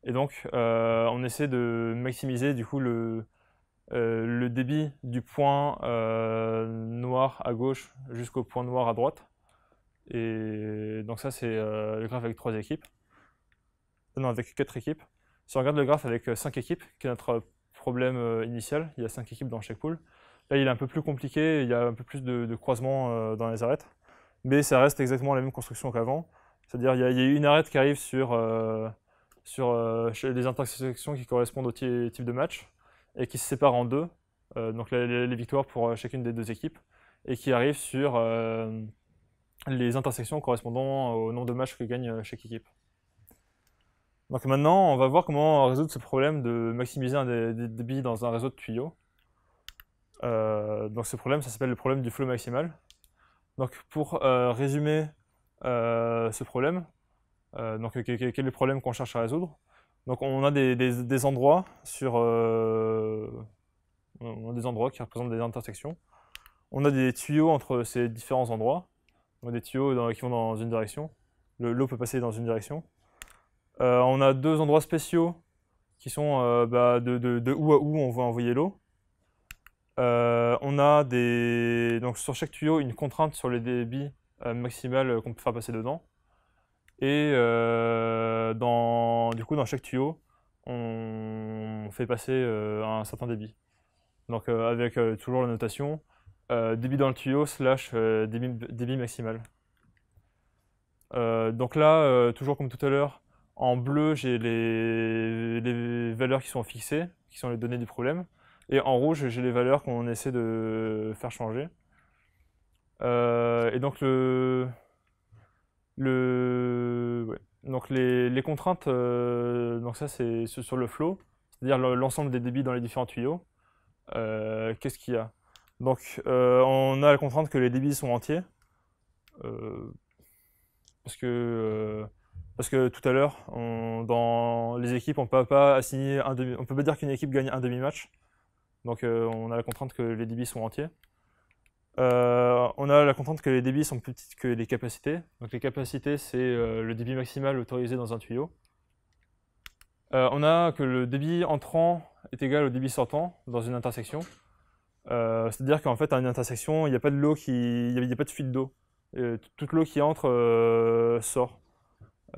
Et donc on essaie de maximiser du coup le débit du point noir à gauche jusqu'au point noir à droite. Et donc ça c'est le graphe avec 3 équipes. Non, avec 4 équipes. Si on regarde le graphe avec 5 équipes, qui est notre problème initial, il y a 5 équipes dans chaque pool. Là il est un peu plus compliqué, il y a un peu plus de croisements dans les arêtes. Mais ça reste exactement la même construction qu'avant. C'est-à-dire il y a une arête qui arrive sur les intersections qui correspondent au type de match et qui se séparent en deux, donc les victoires pour chacune des 2 équipes, et qui arrivent sur les intersections correspondant au nombre de matchs que gagne chaque équipe. Donc maintenant, on va voir comment résoudre ce problème de maximiser des débits dans un réseau de tuyaux. Donc ce problème, ça s'appelle le problème du flot maximal. Donc pour résumer ce problème, donc quel est le problème qu'on cherche à résoudre? Donc on a des endroits on a des endroits qui représentent des intersections. On a des tuyaux entre ces différents endroits. On a des tuyaux qui vont dans une direction. L'eau peut passer dans une direction. On a 2 endroits spéciaux qui sont de où à où on va envoyer l'eau. On a donc sur chaque tuyau une contrainte sur les débits maximal qu'on peut faire passer dedans. Et du coup, dans chaque tuyau, on fait passer un certain débit. Donc avec toujours la notation débit dans le tuyau slash débit maximal. Donc là, toujours comme tout à l'heure, en bleu, j'ai les valeurs qui sont fixées, qui sont les données du problème. Et en rouge, j'ai les valeurs qu'on essaie de faire changer. Et donc donc les contraintes, donc ça c'est sur le flow, c'est-à-dire l'ensemble des débits dans les différents tuyaux. Qu'est-ce qu'il y a? Donc on a la contrainte que les débits sont entiers, parce que tout à l'heure, dans les équipes, on peut pas assigner on peut pas dire qu'une équipe gagne un demi-match. Donc on a la contrainte que les débits sont entiers. On a la contrainte que les débits sont plus petites que les capacités. Donc les capacités, c'est le débit maximal autorisé dans un tuyau. On a que le débit entrant est égal au débit sortant dans une intersection. C'est-à-dire qu'en fait, à une intersection, il n'y a pas de l'eau il n'y a pas de fuite d'eau. Toute l'eau qui entre sort.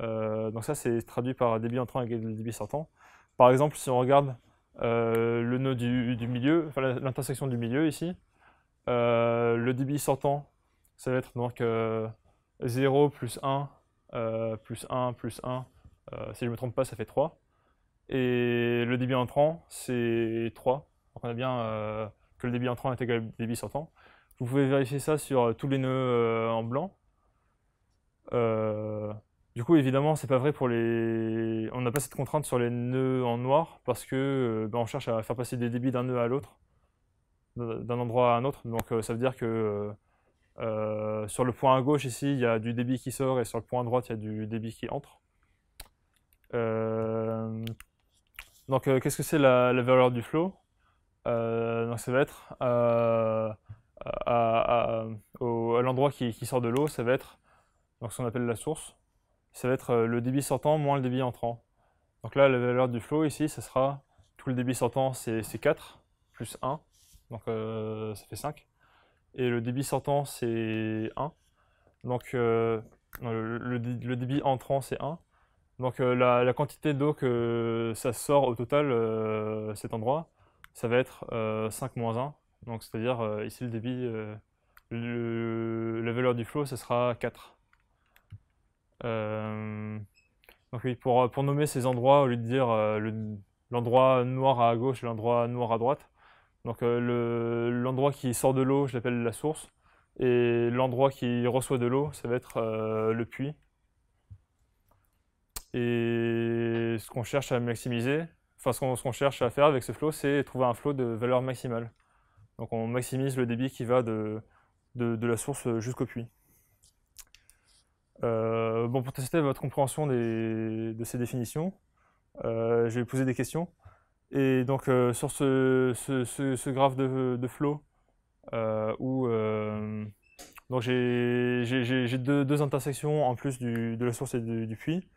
Donc ça, c'est traduit par débit entrant égal au débit sortant. Par exemple, si on regarde le nœud du milieu, enfin l'intersection du milieu ici, le débit sortant, ça va être donc 0 plus 1 plus 1 plus 1, si je ne me trompe pas, ça fait 3. Et le débit entrant, c'est 3. Donc on a bien que le débit entrant est égal au débit sortant. Vous pouvez vérifier ça sur tous les nœuds en blanc. Du coup, évidemment, c'est pas vrai pour on n'a pas cette contrainte sur les nœuds en noir parce que on cherche à faire passer des débits d'un nœud à l'autre, d'un endroit à un autre. Donc ça veut dire que sur le point à gauche ici, il y a du débit qui sort et sur le point à droite, il y a du débit qui entre. Donc qu'est-ce que c'est la valeur du flow? Donc ça va être à l'endroit qui sort de l'eau, ça va être donc ce qu'on appelle la source. Ça va être le débit sortant moins le débit entrant. Donc là, la valeur du flow ici, ça sera tout le débit sortant, c'est 4 plus 1, donc ça fait 5. Et le débit sortant, c'est 1. Donc non, le débit entrant, c'est 1. Donc la quantité d'eau que ça sort au total, cet endroit, ça va être 5 moins 1. Donc c'est-à-dire ici le débit, la valeur du flow, ça sera 4. Donc oui, pour nommer ces endroits, au lieu de dire l'endroit noir à gauche et l'endroit noir à droite, donc l'endroit qui sort de l'eau, je l'appelle la source, et l'endroit qui reçoit de l'eau, ça va être le puits. Et ce qu'on cherche à maximiser, enfin ce qu'on cherche à faire avec ce flow, c'est trouver un flow de valeur maximale. Donc on maximise le débit qui va de la source jusqu'au puits. Bon, pour tester votre compréhension de ces définitions, je vais poser des questions. Et donc sur ce graphe de flow, où donc j'ai deux intersections en plus de la source et du puits,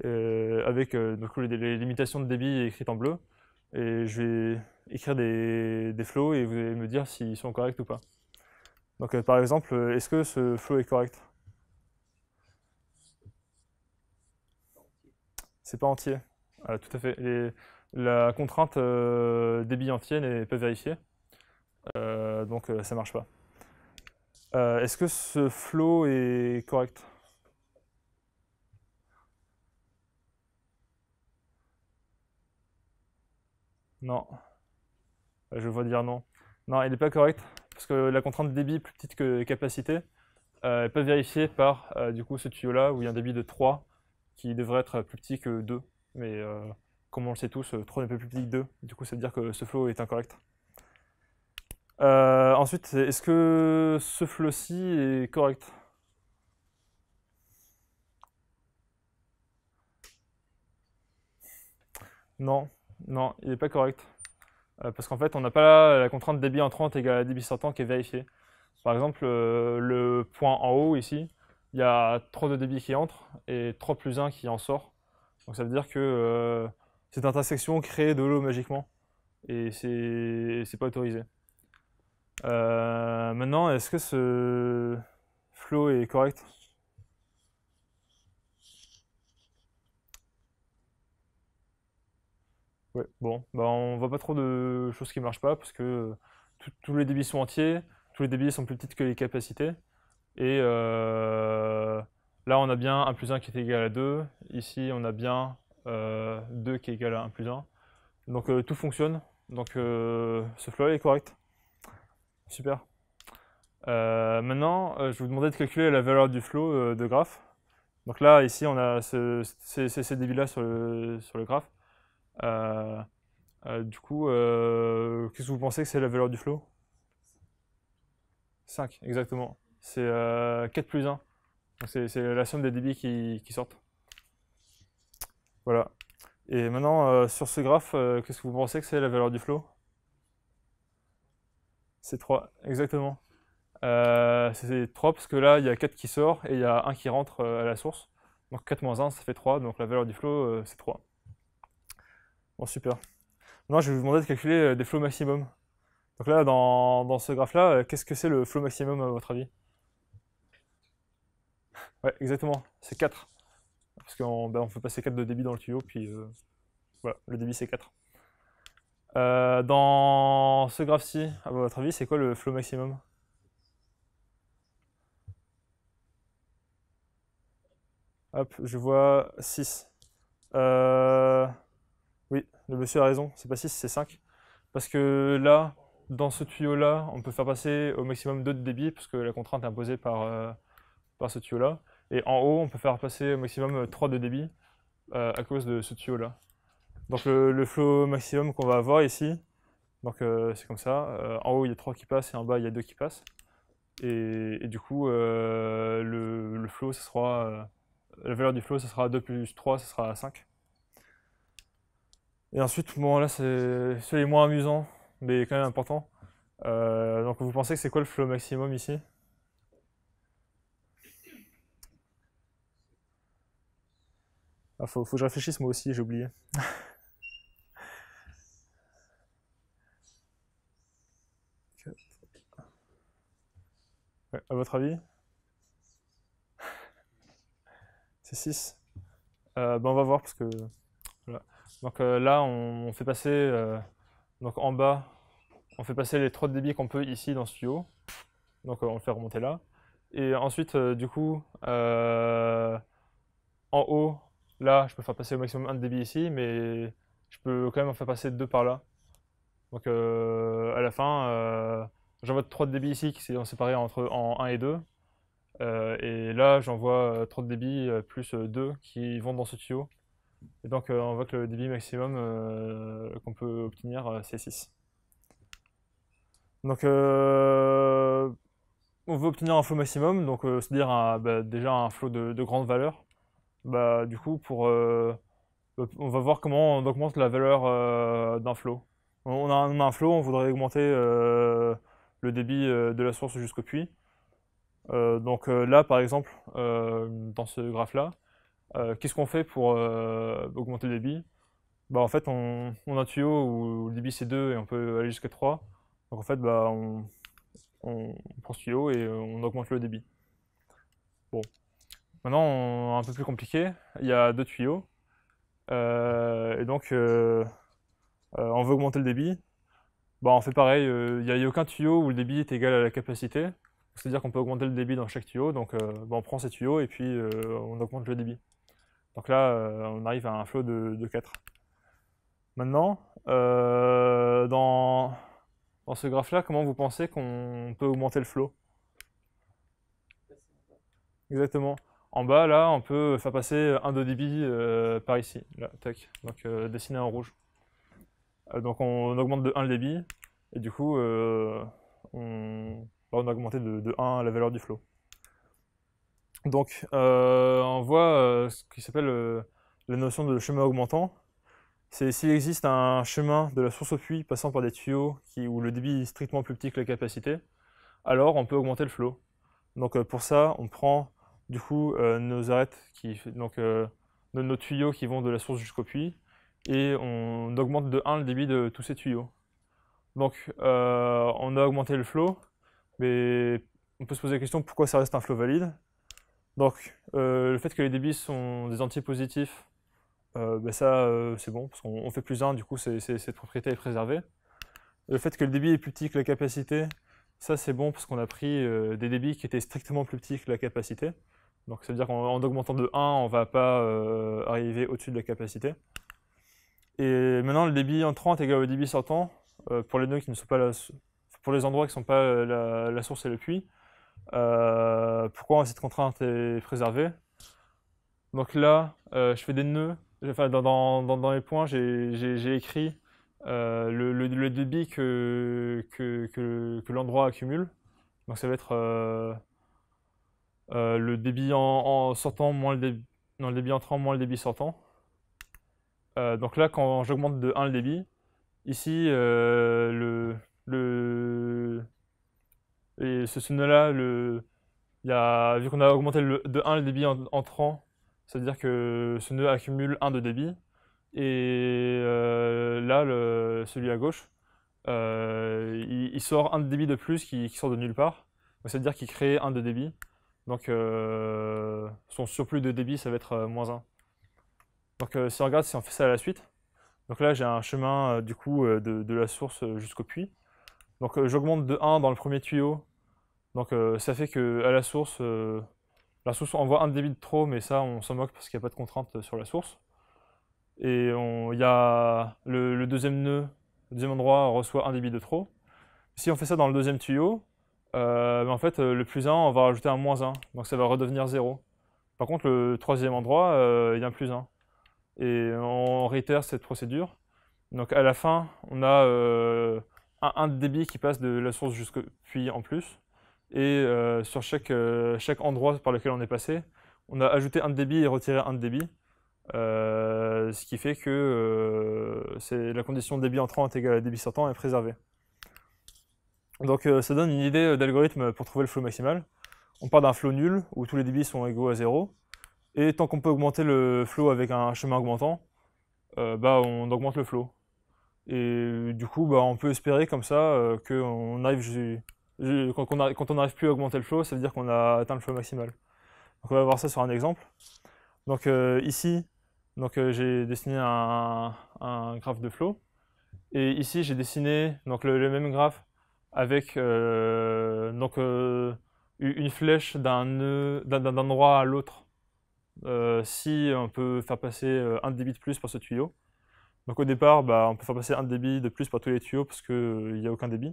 avec donc les limitations de débit écrites en bleu. Et je vais écrire des flows et vous allez me dire s'ils sont corrects ou pas. Donc par exemple, est-ce que ce flow est correct? C'est pas entier. Tout à fait. La contrainte débit entier n'est pas vérifiée, donc ça marche pas. Est-ce que ce flow est correct? Non. Je vois dire non. Non, il n'est pas correct, parce que la contrainte débit est plus petite que capacité est pas vérifiée par du coup ce tuyau-là où il y a un débit de 3 qui devrait être plus petit que 2. Mais comme on le sait tous, 3 n'est pas plus petit que 2. Du coup, ça veut dire que ce flow est incorrect. Ensuite, est-ce que ce flow-ci est correct? Non, non, il n'est pas correct. Parce qu'en fait, on n'a pas la contrainte débit entrant égale à débit sortant qui est vérifiée. Par exemple, le point en haut ici, il y a 3 de débit qui entre et 3 plus 1 qui en sort. Donc ça veut dire que cette intersection crée de l'eau magiquement et c'est pas autorisé. Maintenant, est-ce que ce flow est correct? Ouais, bon, bah on voit pas trop de choses qui marchent pas parce que tous les débits sont entiers, tous les débits sont plus petits que les capacités. Et là, on a bien 1 plus 1 qui est égal à 2. Ici, on a bien 2 qui est égal à 1 plus 1. Donc tout fonctionne. Donc ce flow est correct. Super. Maintenant, je vais vous demander de calculer la valeur du flow de graphe. Donc là, ici, on a ces débits-là sur le graphe. Euh, du coup, qu'est-ce que vous pensez que c'est la valeur du flow? 5, exactement. C'est 4 plus 1. Donc c'est la somme des débits qui sortent. Voilà. Et maintenant, sur ce graphe, qu'est-ce que vous pensez que c'est la valeur du flow? C'est 3, exactement. C'est 3 parce que là, il y a 4 qui sort et il y a 1 qui rentre à la source. Donc 4 moins 1, ça fait 3. Donc la valeur du flow, c'est 3. Bon, super. Maintenant, je vais vous demander de calculer des flows maximum. Donc là, dans ce graphe-là, qu'est-ce que c'est le flow maximum à votre avis? Ouais, exactement. C'est 4. Parce qu'on on fait passer 4 de débit dans le tuyau, puis voilà, le débit c'est 4. Dans ce graphe-ci, à votre avis, c'est quoi le flow maximum? Hop, je vois 6. Oui, le monsieur a raison, c'est pas 6, c'est 5. Parce que là, dans ce tuyau-là, on peut faire passer au maximum 2 de débit, parce que la contrainte est imposée par ce tuyau-là. Et en haut, on peut faire passer au maximum 3 de débit à cause de ce tuyau-là. Donc le flow maximum qu'on va avoir ici, donc c'est comme ça. En haut, il y a 3 qui passent et en bas, il y a 2 qui passent. Et du coup, le flow, ça sera, la valeur du flow, ça sera 2 plus 3, ça sera 5. Et ensuite, bon là, c'est les moins amusants. mais quand même important. Donc vous pensez que c'est quoi le flow maximum ici? Ah, faut que je réfléchisse moi aussi, j'ai oublié. Ouais, à votre avis? C'est 6. Ben on va voir parce que... Voilà. Donc là, on fait passer... donc en bas, on fait passer les 3 débits qu'on peut ici dans ce tuyau. Donc on le fait remonter là. Et ensuite, du coup, en haut, là, je peux faire passer au maximum 1 de débit ici, mais je peux quand même en faire passer 2 par là. Donc à la fin, j'envoie 3 de débit ici qui sont séparés en 1 et 2. Et là, j'envoie 3 de débit plus 2 qui vont dans ce tuyau. Et donc on voit que le débit maximum qu'on peut obtenir, c'est 6. Donc on veut obtenir un flow maximum, donc c'est-à-dire bah, déjà un flow de grande valeur. Bah, du coup, on va voir comment on augmente la valeur d'un flow. On a un flow, on voudrait augmenter le débit de la source jusqu'au puits. Donc là, par exemple, dans ce graphe-là, qu'est-ce qu'on fait pour augmenter le débit? Bah, en fait, on a un tuyau où le débit c'est 2 et on peut aller jusqu'à 3. Donc en fait, bah, on prend ce tuyau et on augmente le débit. Bon. Maintenant, un peu plus compliqué, il y a 2 tuyaux. Et donc, on veut augmenter le débit. Bah, on fait pareil, il n'y a aucun tuyau où le débit est égal à la capacité. C'est-à-dire qu'on peut augmenter le débit dans chaque tuyau. Donc, bah, on prend ces tuyaux et puis on augmente le débit. Donc là, on arrive à un flow de 4. Maintenant, dans ce graphe-là, comment vous pensez qu'on peut augmenter le flow? Exactement. En bas, là, on peut faire passer un de débit par ici. Là, tac. Donc, dessiné en rouge. Donc, on augmente de 1 le débit. Et du coup, on a augmenté de 1 la valeur du flow. Donc, on voit ce qui s'appelle la notion de chemin augmentant. C'est s'il existe un chemin de la source au puits passant par des tuyaux où le débit est strictement plus petit que la capacité, alors on peut augmenter le flow. Donc pour ça, on prend du coup nos arêtes, nos tuyaux qui vont de la source jusqu'au puits, et on augmente de 1 le débit de tous ces tuyaux. Donc on a augmenté le flow, mais on peut se poser la question pourquoi ça reste un flow valide. Donc le fait que les débits sont des entiers positifs, bah ça c'est bon, parce qu'on fait plus 1, du coup cette propriété est préservée. Le fait que le débit est plus petit que la capacité, ça c'est bon parce qu'on a pris des débits qui étaient strictement plus petits que la capacité. Donc ça veut dire qu'en augmentant de 1, on ne va pas arriver au-dessus de la capacité. Et maintenant le débit entrant est égal au débit sortant pour les nœuds qui ne sont pas pour les endroits qui ne sont pas la source et le puits. Pourquoi cette contrainte est préservée? Donc là, je fais des nœuds. Enfin, dans les points, j'ai écrit le débit que l'endroit accumule. Donc ça va être le débit en sortant moins le débit entrant moins le débit sortant. Donc là, quand j'augmente de 1 le débit, ici, et ce nœud-là, vu qu'on a augmenté de 1 le débit entrant, c'est-à-dire que ce nœud accumule 1 de débit. Et là, celui à gauche, il sort 1 de débit de plus qui sort de nulle part. C'est-à-dire qu'il crée 1 de débit. Donc son surplus de débit, ça va être moins 1. Donc si on regarde, si on fait ça à la suite, donc là j'ai un chemin du coup de la source jusqu'au puits. Donc j'augmente de 1 dans le premier tuyau. Donc ça fait que à la source envoie 1 de débit de trop, mais ça on s'en moque parce qu'il n'y a pas de contrainte sur la source. Et il y a le deuxième nœud, le deuxième endroit reçoit 1 débit de trop. Si on fait ça dans le deuxième tuyau, en fait le plus 1, on va rajouter un moins 1, donc ça va redevenir 0. Par contre le troisième endroit, il y a un plus 1. Et on réitère cette procédure. Donc à la fin, on a un 1 de débit qui passe de la source jusqu'au puits en plus. Et sur chaque endroit par lequel on est passé, on a ajouté 1 de débit et retiré 1 de débit. Ce qui fait que la condition de débit entrant est égale à débit sortant est préservée. Donc ça donne une idée d'algorithme pour trouver le flow maximal. On part d'un flow nul, où tous les débits sont égaux à 0, et tant qu'on peut augmenter le flow avec un chemin augmentant, on augmente le flow. Et du coup, on peut espérer comme ça qu'on arrive quand on n'arrive plus à augmenter le flow, ça veut dire qu'on a atteint le flow maximal. Donc on va voir ça sur un exemple. Donc ici, j'ai dessiné un graphe de flow. Et ici, j'ai dessiné le même graphe avec une flèche d'un endroit à l'autre. Si on peut faire passer un débit de plus par ce tuyau. Donc au départ, on peut faire passer un débit de plus par tous les tuyaux parce qu'il n'y a aucun débit.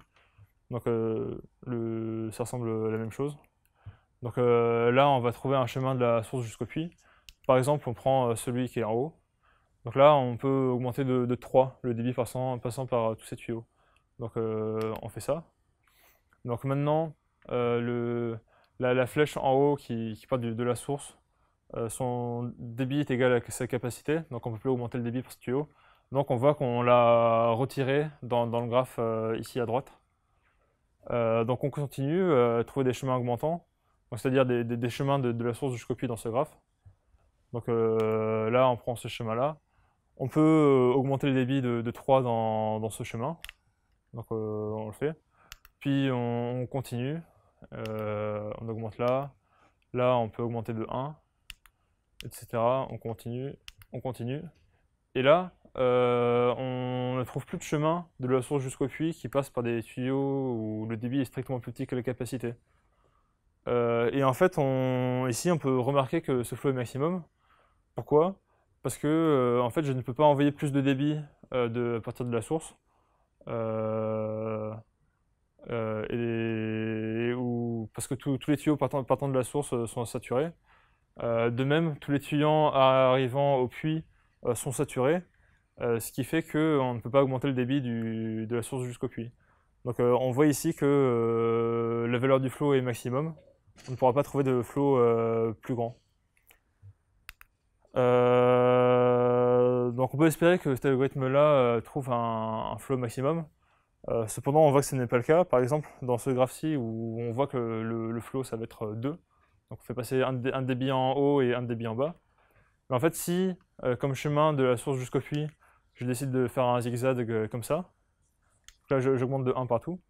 Donc ça ressemble à la même chose. Donc là, on va trouver un chemin de la source jusqu'au puits. Par exemple, on prend celui qui est en haut. Donc là, on peut augmenter de 3 le débit passant par tous ces tuyaux. Donc on fait ça. Donc maintenant, la flèche en haut qui part de la source, son débit est égal à sa capacité, donc on ne peut plus augmenter le débit pour ce tuyau. Donc on voit qu'on l'a retiré dans le graphe ici à droite. Donc on continue à trouver des chemins augmentants, c'est-à-dire des chemins de la source jusqu'au puits dans ce graphe. Donc là, on prend ce chemin-là. On peut augmenter le débit de 3 dans ce chemin. Donc on le fait. Puis on continue. On augmente là. Là, on peut augmenter de 1, etc. On continue. On continue. Et là, on ne trouve plus de chemin de la source jusqu'au puits qui passe par des tuyaux où le débit est strictement plus petit que la capacité. Et en fait, ici, on peut remarquer que ce flow est maximum. Pourquoi? Parce que en fait, je ne peux pas envoyer plus de débit à partir de la source. Parce que tous les tuyaux partant de la source sont saturés. De même, tous les tuyaux arrivant au puits sont saturés, ce qui fait qu'on ne peut pas augmenter le débit de la source jusqu'au puits. Donc on voit ici que la valeur du flow est maximum. On ne pourra pas trouver de flow plus grand. Donc on peut espérer que cet algorithme-là trouve un flow maximum. Cependant, on voit que ce n'est pas le cas. Par exemple, dans ce graphe-ci, où on voit que le flow, ça va être 2. Donc on fait passer un débit en haut et un débit en bas. Mais en fait, si, comme chemin de la source jusqu'au puits, je décide de faire un zigzag comme ça, là j'augmente de 1 partout.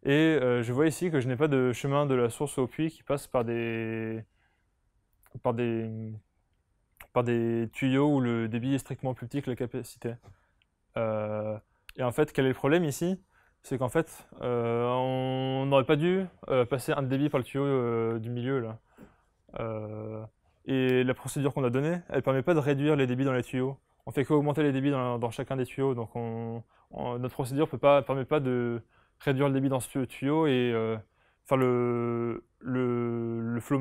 Et je vois ici que je n'ai pas de chemin de la source au puits qui passe par des tuyaux où le débit est strictement plus petit que la capacité. Et en fait, quel est le problème ici? C'est qu'en fait, on n'aurait pas dû passer un débit par le tuyau du milieu là. Et la procédure qu'on a donnée, elle permet pas de réduire les débits dans les tuyaux. On fait qu'augmenter les débits dans chacun des tuyaux. Donc notre procédure permet pas de réduire le débit dans ce tuyau et faire le flow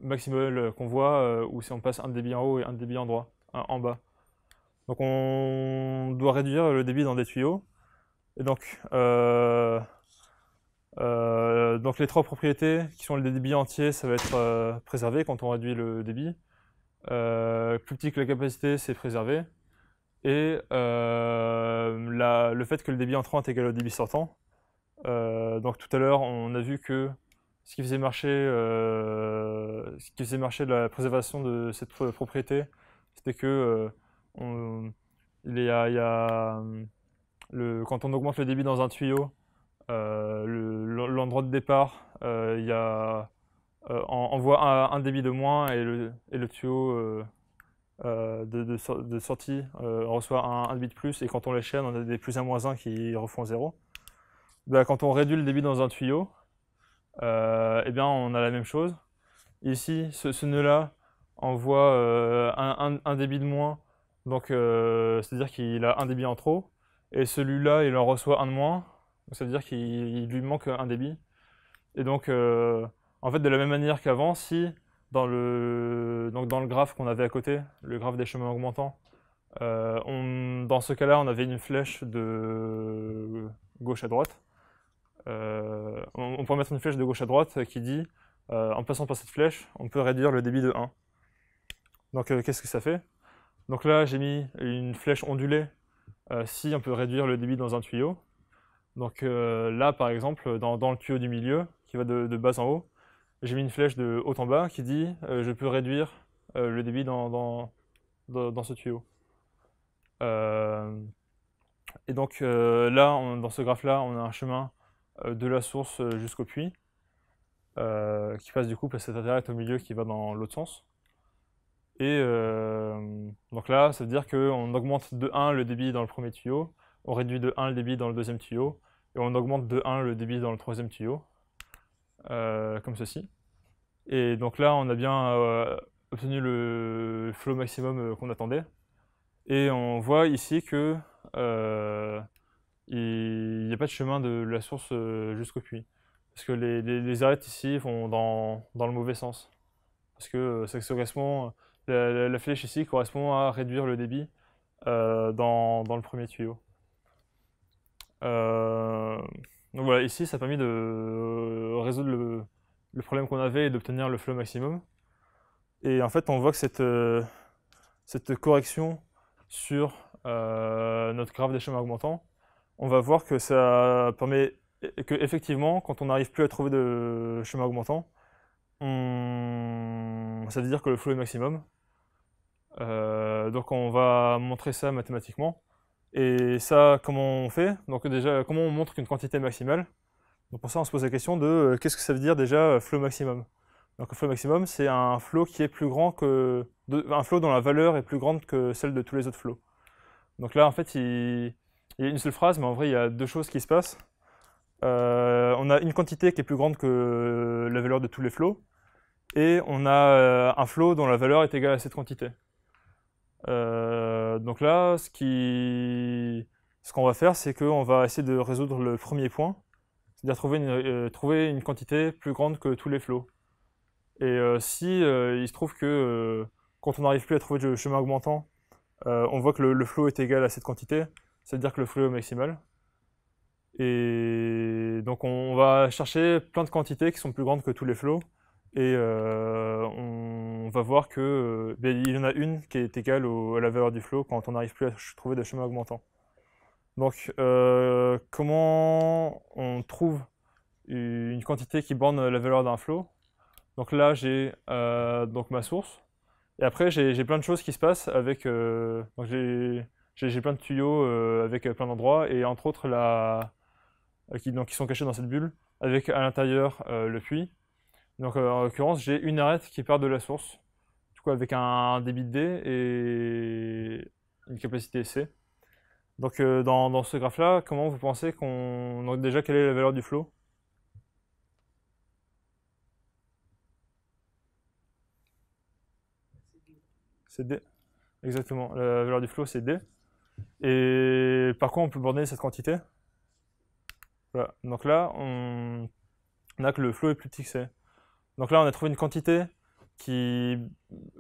maximal qu'on voit où si on passe un débit en haut et un débit en bas. Donc on doit réduire le débit dans des tuyaux. Et donc les 3 propriétés qui sont les débits entiers, ça va être préservé quand on réduit le débit. Plus petit que la capacité, c'est préservé. Et le fait que le débit entrant est égal au débit sortant. Donc tout à l'heure, on a vu que ce qui faisait marcher la préservation de cette propriété, c'était que quand on augmente le débit dans un tuyau, l'endroit de départ envoie un débit de moins et le tuyau de sortie reçoit un débit de plus, et quand on les chaîne, on a des plus 1 moins 1 qui refont 0. Quand on réduit le débit dans un tuyau, on a la même chose. Ici, ce nœud-là envoie un débit de moins, donc c'est-à-dire qu'il a un débit en trop, et celui-là, il en reçoit un de moins, donc ça veut dire qu'il lui manque un débit. Et donc, en fait, de la même manière qu'avant, si dans le graphe qu'on avait à côté, le graphe des chemins augmentants, dans ce cas-là, on avait une flèche de gauche à droite. On peut mettre une flèche de gauche à droite qui dit, en passant par cette flèche, on peut réduire le débit de 1. Donc qu'est-ce que ça fait? Donc là, j'ai mis une flèche ondulée si on peut réduire le débit dans un tuyau. Donc là, par exemple, dans le tuyau du milieu, qui va de bas en haut, j'ai mis une flèche de haut en bas qui dit je peux réduire le débit dans ce tuyau. Euh, et donc là, dans ce graphe-là, on a un chemin de la source jusqu'au puits, qui passe du coup par cette internet au milieu qui va dans l'autre sens. Et donc là, ça veut dire qu'on augmente de 1 le débit dans le premier tuyau, on réduit de 1 le débit dans le deuxième tuyau, et on augmente de 1 le débit dans le troisième tuyau, comme ceci. Et donc là, on a bien obtenu le flow maximum qu'on attendait. Et on voit ici que il n'y a pas de chemin de la source jusqu'au puits. Parce que les arêtes ici vont dans le mauvais sens. Parce que ça correspond, la flèche ici correspond à réduire le débit dans le premier tuyau. Euh, donc voilà, ici ça a permis de résoudre le problème qu'on avait et d'obtenir le flow maximum. Et en fait, on voit que cette correction sur notre graphe des chemins augmentants, on va voir que ça permet que effectivement, quand on n'arrive plus à trouver de chemin augmentant, ça veut dire que le flow est maximum. Donc on va montrer ça mathématiquement. Et ça, comment on fait? Donc déjà, comment on montre qu'une quantité est maximale? Donc pour ça, on se pose la question de qu'est-ce que ça veut dire déjà flow maximum? Donc le flow maximum, c'est un flow qui est plus grand un flow dont la valeur est plus grande que celle de tous les autres flows. Donc là, en fait, il y a une seule phrase, mais en vrai, il y a deux choses qui se passent. On a une quantité qui est plus grande que la valeur de tous les flows, et on a un flow dont la valeur est égale à cette quantité. Donc là, ce qu'on va faire, c'est qu'on va essayer de résoudre le premier point, c'est-à-dire trouver une quantité plus grande que tous les flows. Et si il se trouve que quand on n'arrive plus à trouver de chemin augmentant, on voit que le flow est égal à cette quantité, c'est-à-dire que le flow est maximal. Et donc on va chercher plein de quantités qui sont plus grandes que tous les flows, et on va voir que il y en a une qui est égale à la valeur du flow quand on n'arrive plus à trouver de chemin augmentant. Donc comment on trouve une quantité qui borne la valeur d'un flow? Donc là j'ai donc ma source, et après j'ai plein de choses qui se passent avec donc j'ai plein de tuyaux avec plein d'endroits, et entre autres qui sont cachés dans cette bulle, avec à l'intérieur le puits. Donc en l'occurrence, j'ai une arête qui part de la source, du coup avec un débit de D et une capacité C. Donc dans ce graphe-là, comment vous pensez qu'on... Donc déjà, quelle est la valeur du flow? C'est D. Exactement, la valeur du flow c'est D. Et par quoi on peut borner cette quantité? Voilà. Donc là, on a que le flow est plus petit que C. Donc là, on a trouvé une quantité qui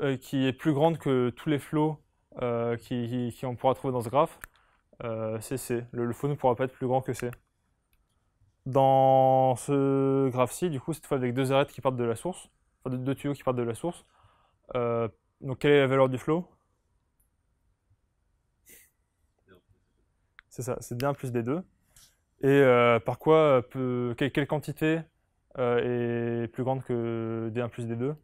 est plus grande que tous les flows qu'on pourra trouver dans ce graphe. C'est C. Le flow ne pourra pas être plus grand que C. Dans ce graphe-ci, du coup, cette fois avec deux arêtes qui partent de la source, enfin deux tuyaux qui partent de la source. Euh, donc quelle est la valeur du flow? C'est ça, c'est D1 plus D2. Et par quoi quelle quantité est plus grande que D1 plus D2?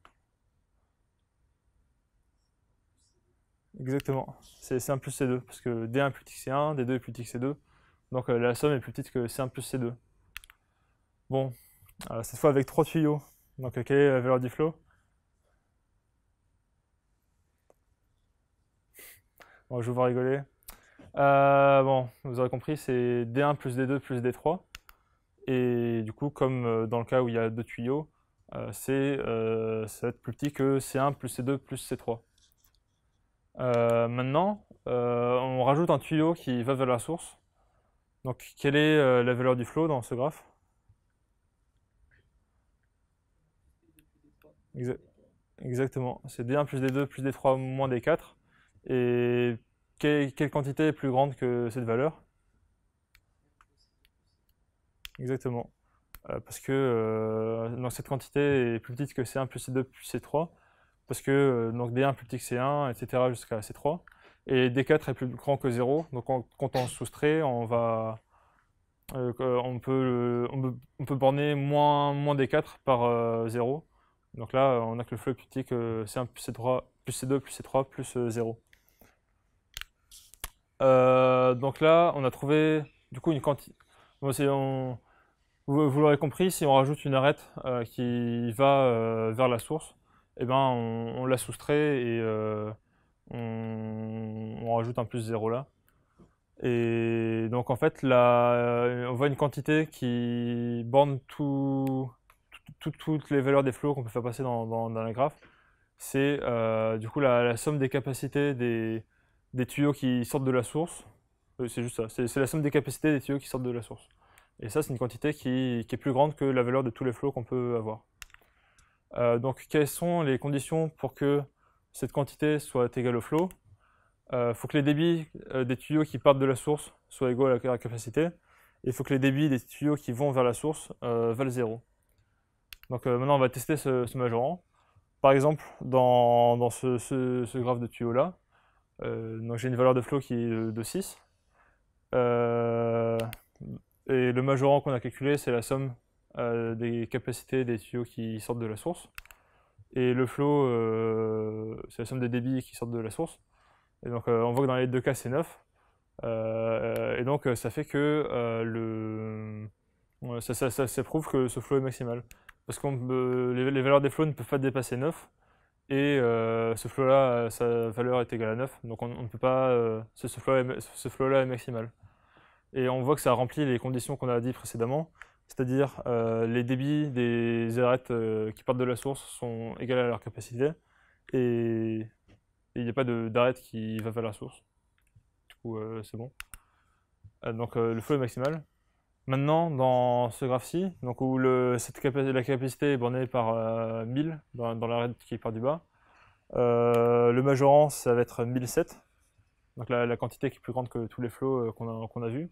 Exactement, c'est C1 plus C2, parce que D1 est plus petit que C1, D2 est plus petit que C2, donc la somme est plus petite que C1 plus C2. Bon, cette fois avec trois tuyaux, donc quelle est la valeur du flow? Bon, je vais vous voir rigoler. Bon, vous aurez compris, c'est D1 plus D2 plus D3. Et du coup, comme dans le cas où il y a deux tuyaux, ça va être plus petit que C1 plus C2 plus C3. Maintenant, on rajoute un tuyau qui va vers la source. Donc, quelle est la valeur du flow dans ce graphe? Exa- Exactement, c'est D1 plus D2 plus D3 moins D4. Et quelle quantité est plus grande que cette valeur? Exactement. Parce que donc cette quantité est plus petite que C1 plus C2 plus C3. Parce que donc D1 est plus petit que C1, etc. jusqu'à C3. Et D4 est plus grand que 0. Donc quand on soustrait, on va on peut borner moins D4 par 0. Donc là, on a que le flow est plus petit que C1 plus C3 plus C2 plus C3 plus 0. Donc là, on a trouvé du coup une quantité. Bon, vous l'aurez compris, si on rajoute une arête qui va vers la source, eh ben, on la soustrait et on rajoute un plus 0 là. Et donc en fait, là, on voit une quantité qui borne toutes les valeurs des flows qu'on peut faire passer dans la graphe. C'est du coup la somme des capacités des tuyaux qui sortent de la source. C'est juste ça, c'est la somme des capacités des tuyaux qui sortent de la source. Et ça, c'est une quantité qui est plus grande que la valeur de tous les flows qu'on peut avoir. Donc quelles sont les conditions pour que cette quantité soit égale au flow? Il faut que les débits des tuyaux qui partent de la source soient égaux à la capacité. Et il faut que les débits des tuyaux qui vont vers la source valent 0. Donc maintenant, on va tester ce majorant. Par exemple, dans ce graphe de tuyau là, j'ai une valeur de flow qui est de 6. Et le majorant qu'on a calculé, c'est la somme des capacités des tuyaux qui sortent de la source. Et le flow, c'est la somme des débits qui sortent de la source. Et donc on voit que dans les deux cas, c'est 9. Et donc ça fait que ça prouve que ce flow est maximal. Parce que les valeurs des flows ne peuvent pas dépasser 9. Et ce flow-là, sa valeur est égale à 9. Donc on ne peut pas. Ce flow-là est maximal. Et on voit que ça remplit les conditions qu'on a dit précédemment. C'est-à-dire les débits des arêtes qui partent de la source sont égales à leur capacité. Et il n'y a pas d'arête qui va vers la source. Du coup, c'est bon. Donc le flow est maximal. Maintenant, dans ce graphe-ci, donc où la capacité est bornée par 1000 dans l'arête qui part du bas, le majorant, ça va être 1007, donc la quantité qui est plus grande que tous les flows qu'on a vus.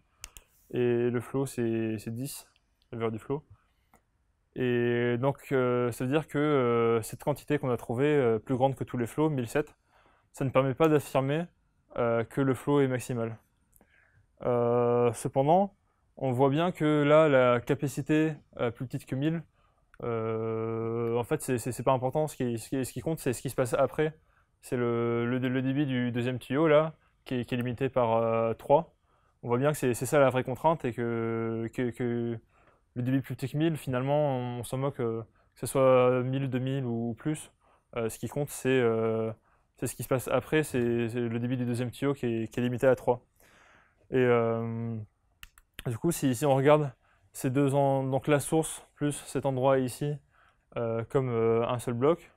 Et le flow, c'est 10, la valeur du flow. Et donc, ça veut dire que cette quantité qu'on a trouvée, plus grande que tous les flows, 1007, ça ne permet pas d'affirmer que le flow est maximal. Cependant, on voit bien que là, la capacité plus petite que 1000, en fait, c'est pas important. Ce qui compte, c'est ce qui se passe après. C'est le débit du deuxième tuyau, là, qui est limité par 3. On voit bien que c'est ça la vraie contrainte et que le débit plus petit que 1000, finalement, on s'en moque, que ce soit 1000, 2000 ou plus. Ce qui compte, c'est ce qui se passe après, c'est le débit du deuxième tuyau qui est limité à 3. Et du coup, si on regarde ces donc la source plus cet endroit ici, comme un seul bloc,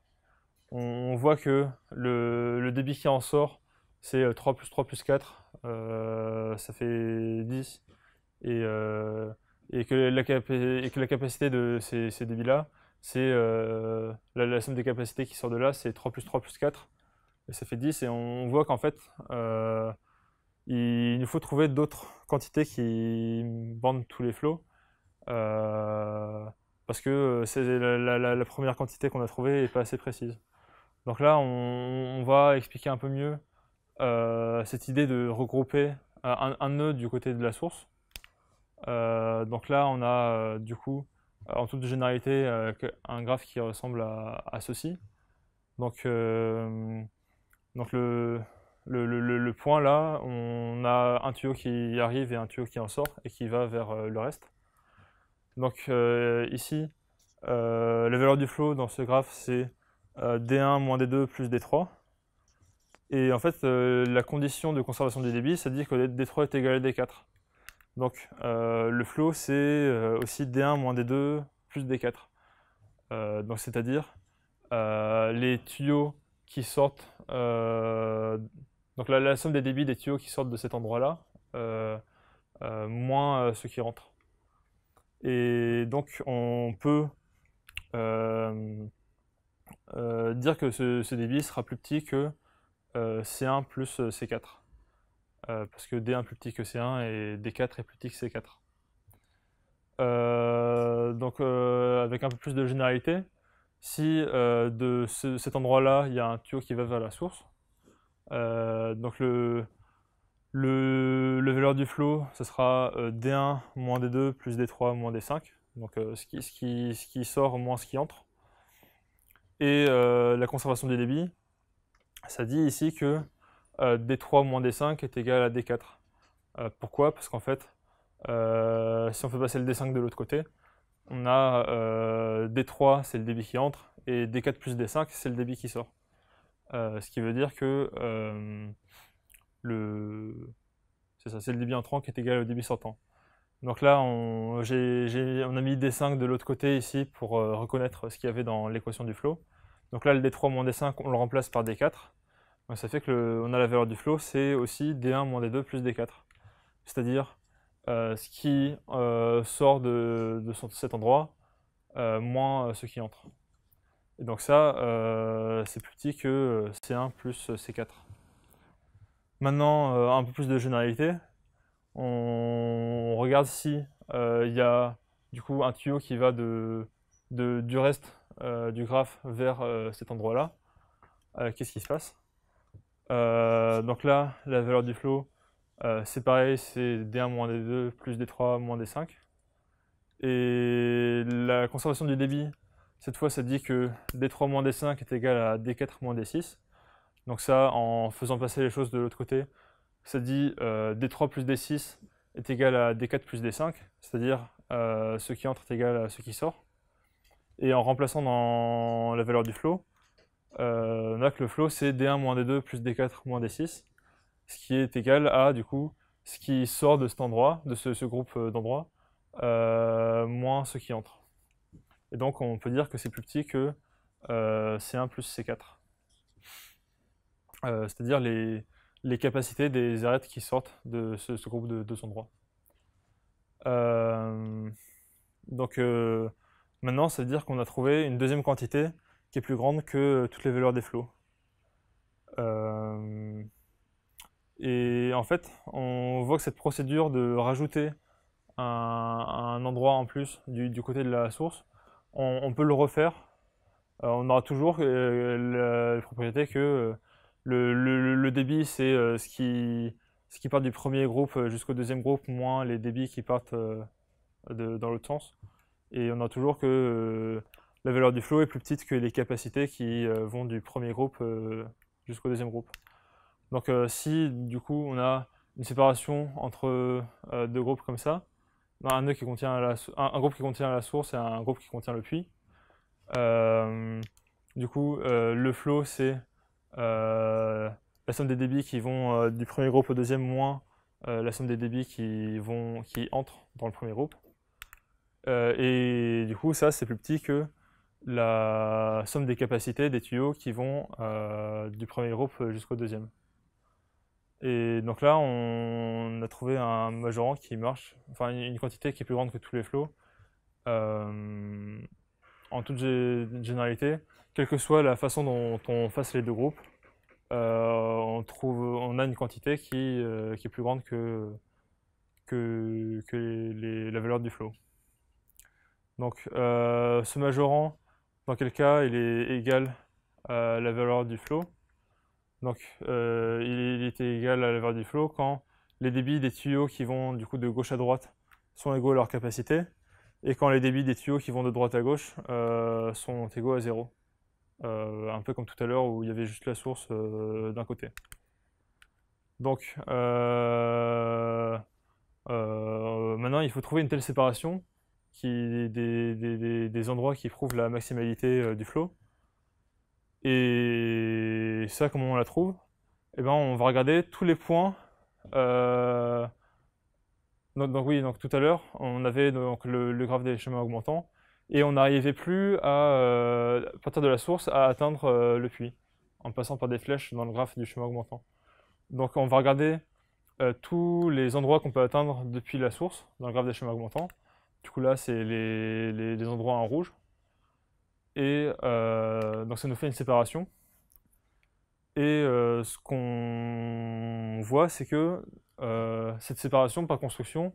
on voit que le débit qui en sort, c'est 3 plus 3 plus 4, ça fait 10. Et que la capacité de ces débits-là, c'est la somme des capacités qui sort de là, c'est 3 plus 3 plus 4, et ça fait 10. Et on voit qu'en fait, il nous faut trouver d'autres quantités qui bornent tous les flows, parce que la première quantité qu'on a trouvée n'est pas assez précise. Donc là, on va expliquer un peu mieux cette idée de regrouper un nœud du côté de la source. Donc là, on a du coup, en toute généralité, un graphe qui ressemble à ceci. Donc le point là, on a un tuyau qui arrive et un tuyau qui en sort et qui va vers le reste. Donc ici, la valeur du flow dans ce graphe, c'est D1 moins D2 plus D3. Et en fait, la condition de conservation du débit, ça dit que D3 est égal à D4. Donc le flow, c'est aussi D1 moins D2 plus D4. Donc c'est-à-dire les tuyaux qui sortent, donc la somme des débits des tuyaux qui sortent de cet endroit-là, moins ceux qui rentrent. Et donc on peut dire que ce débit sera plus petit que C1 plus C4. Parce que D1 est plus petit que C1 et D4 est plus petit que C4. Donc avec un peu plus de généralité, si de cet endroit-là, il y a un tuyau qui va vers la source, donc Le valeur du flow, ce sera D1 moins D2 plus D3 moins D5. Donc ce qui sort moins ce qui entre. Et la conservation du débit, ça dit ici que D3 moins D5 est égal à D4. Pourquoi? Parce qu'en fait, si on fait passer le D5 de l'autre côté, on a D3 c'est le débit qui entre et D4 plus D5 c'est le débit qui sort. Ce qui veut dire que c'est ça, c'est le débit entrant qui est égal au débit sortant. Donc là, on a mis D5 de l'autre côté ici pour reconnaître ce qu'il y avait dans l'équation du flow. Donc là, le D3 moins D5, on le remplace par D4. Donc ça fait que on a la valeur du flow, c'est aussi D1 moins D2 plus D4. C'est-à-dire ce qui sort de cet endroit moins ce qui entre. Et donc ça, c'est plus petit que C1 plus C4. Maintenant, un peu plus de généralité. On regarde si il y a du coup un tuyau qui va du reste du graphe vers cet endroit-là. Qu'est-ce qui se passe? Donc là, la valeur du flow, c'est pareil, c'est D1 moins D2 plus D3 moins D5. Et la conservation du débit, cette fois, ça dit que D3 moins D5 est égal à D4 moins D6. Donc ça, en faisant passer les choses de l'autre côté, ça dit D3 plus D6 est égal à D4 plus D5, c'est-à-dire ce qui entre est égal à ce qui sort. Et en remplaçant dans la valeur du flow, on a que le flow c'est D1 moins D2 plus D4 moins D6, ce qui est égal à du coup ce qui sort de cet endroit, de ce groupe d'endroits, moins ce qui entre. Et donc on peut dire que c'est plus petit que C1 plus C4. C'est-à-dire les capacités des arêtes qui sortent de ce groupe de deux endroits. Donc maintenant, ça veut dire qu'on a trouvé une deuxième quantité qui est plus grande que toutes les valeurs des flots. Et en fait, on voit que cette procédure de rajouter un endroit en plus du côté de la source, on peut le refaire. On aura toujours la propriété que le débit, c'est ce qui part du premier groupe jusqu'au deuxième groupe, moins les débits qui partent dans l'autre sens. Et on a toujours que la valeur du flow est plus petite que les capacités qui vont du premier groupe jusqu'au deuxième groupe. Donc si du coup on a une séparation entre deux groupes comme ça, un groupe qui contient la source et un groupe qui contient le puits, du coup le flow c'est la somme des débits qui vont du premier groupe au deuxième moins la somme des débits qui entrent dans le premier groupe. Et du coup, ça, c'est plus petit que la somme des capacités des tuyaux qui vont du premier groupe jusqu'au deuxième. Et donc là, on a trouvé un majorant qui marche, enfin une quantité qui est plus grande que tous les flots, en toute généralité, quelle que soit la façon dont on fasse les deux groupes, on a une quantité qui est plus grande que la valeur du flow. Donc ce majorant, dans quel cas il est égal à la valeur du flow. Donc il était égal à la valeur du flow quand les débits des tuyaux qui vont du coup de gauche à droite sont égaux à leur capacité, et quand les débits des tuyaux qui vont de droite à gauche sont égaux à 0. Un peu comme tout à l'heure où il y avait juste la source d'un côté. Donc maintenant il faut trouver une telle séparation des endroits qui prouvent la maximalité du flow. Et ça, comment on la trouve? Eh ben, on va regarder tous les points. Donc tout à l'heure, on avait donc le graphe des chemins augmentants, et on n'arrivait plus à partir de la source à atteindre le puits, en passant par des flèches dans le graphe du chemin augmentant. Donc on va regarder tous les endroits qu'on peut atteindre depuis la source dans le graphe des chemins augmentants. Du coup là, c'est les endroits en rouge. Et donc ça nous fait une séparation. Et ce qu'on voit, c'est que cette séparation par construction,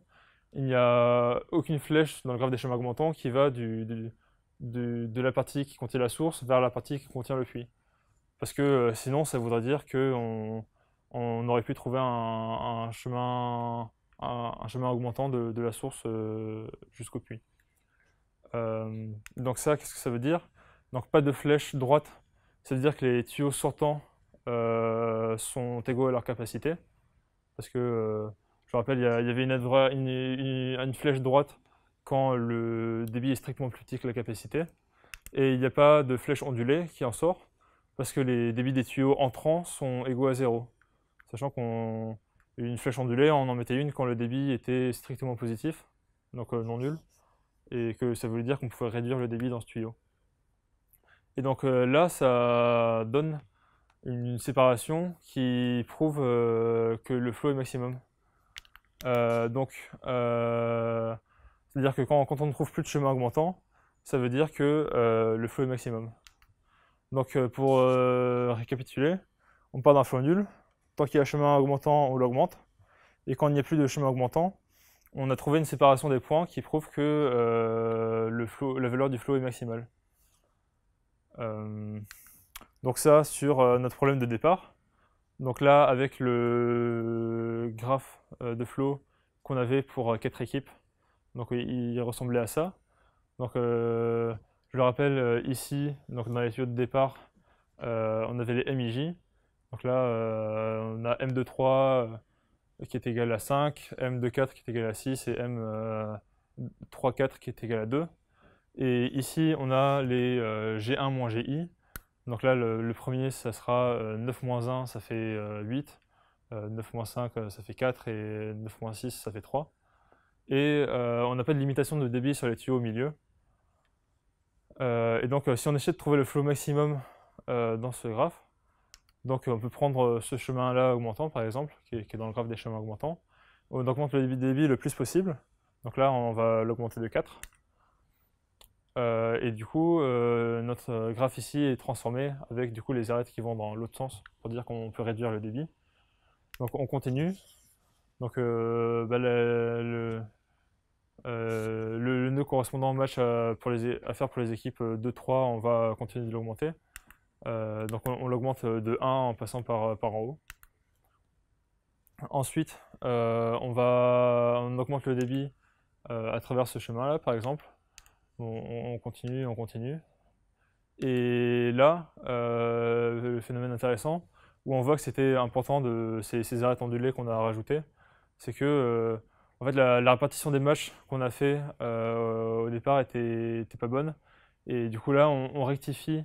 il n'y a aucune flèche dans le graphe des chemins augmentants qui va de la partie qui contient la source vers la partie qui contient le puits. Parce que sinon, ça voudrait dire qu'on on aurait pu trouver un chemin augmentant de la source jusqu'au puits. Donc ça, qu'est-ce que ça veut dire? Donc pas de flèche droite, ça veut dire que les tuyaux sortants sont égaux à leur capacité. Parce que, je rappelle, il y avait une flèche droite quand le débit est strictement plus petit que la capacité. Et il n'y a pas de flèche ondulée qui en sort, parce que les débits des tuyaux entrants sont égaux à 0. Sachant qu'une flèche ondulée, on en mettait une quand le débit était strictement positif, donc non nul, et que ça voulait dire qu'on pouvait réduire le débit dans ce tuyau. Et donc là, ça donne une séparation qui prouve que le flow est maximum. C'est-à-dire que quand on ne trouve plus de chemin augmentant, ça veut dire que le flow est maximum. Donc pour récapituler, on part d'un flow nul. Tant qu'il y a un chemin augmentant, on l'augmente. Et quand il n'y a plus de chemin augmentant, on a trouvé une séparation des points qui prouve que la valeur du flow est maximale. Donc ça sur notre problème de départ. Donc là, avec le graphe de flow qu'on avait pour 4 équipes, donc il ressemblait à ça. Donc je le rappelle ici, donc dans les tuyaux de départ, on avait les MIJ. Donc là, on a M23 qui est égal à 5, M24 qui est égal à 6 et M34 qui est égal à 2. Et ici, on a les G1 moins GI. Donc là, le premier, ça sera 9 moins 1, ça fait 8. 9 moins 5, ça fait 4. Et 9 moins 6, ça fait 3. Et on n'a pas de limitation de débit sur les tuyaux au milieu. Et donc, si on essaie de trouver le flow maximum dans ce graphe, donc on peut prendre ce chemin-là augmentant, par exemple, qui est dans le graphe des chemins augmentants. On augmente le débit le plus possible. Donc là, on va l'augmenter de 4. Et du coup, notre graphe ici est transformé avec du coup les arêtes qui vont dans l'autre sens pour dire qu'on peut réduire le débit. Donc on continue. Donc le nœud correspondant match à faire pour les équipes 2-3, on va continuer de l'augmenter. Donc on l'augmente de 1 en passant par en haut. Ensuite, on augmente le débit à travers ce chemin-là, par exemple. On continue, on continue. Et là, le phénomène intéressant, où on voit que c'était important de ces arêtes ondulées qu'on a rajoutées, c'est que en fait, la répartition des matchs qu'on a fait au départ était pas bonne. Et du coup là, on rectifie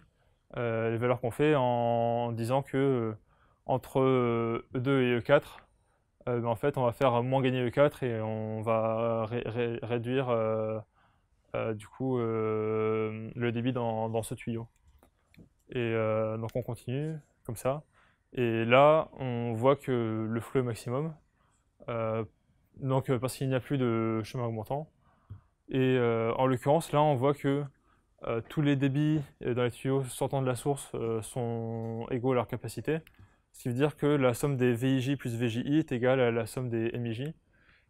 les valeurs qu'on fait en disant que entre E2 et E4, en fait, on va faire moins gagner E4 et on va réduire du coup le débit dans ce tuyau. Et donc on continue comme ça. Et là, on voit que le flow est maximum. Parce qu'il n'y a plus de chemin augmentant. Et en l'occurrence, là, on voit que tous les débits dans les tuyaux sortant de la source sont égaux à leur capacité. Ce qui veut dire que la somme des VIJ plus VJI est égale à la somme des MIJ.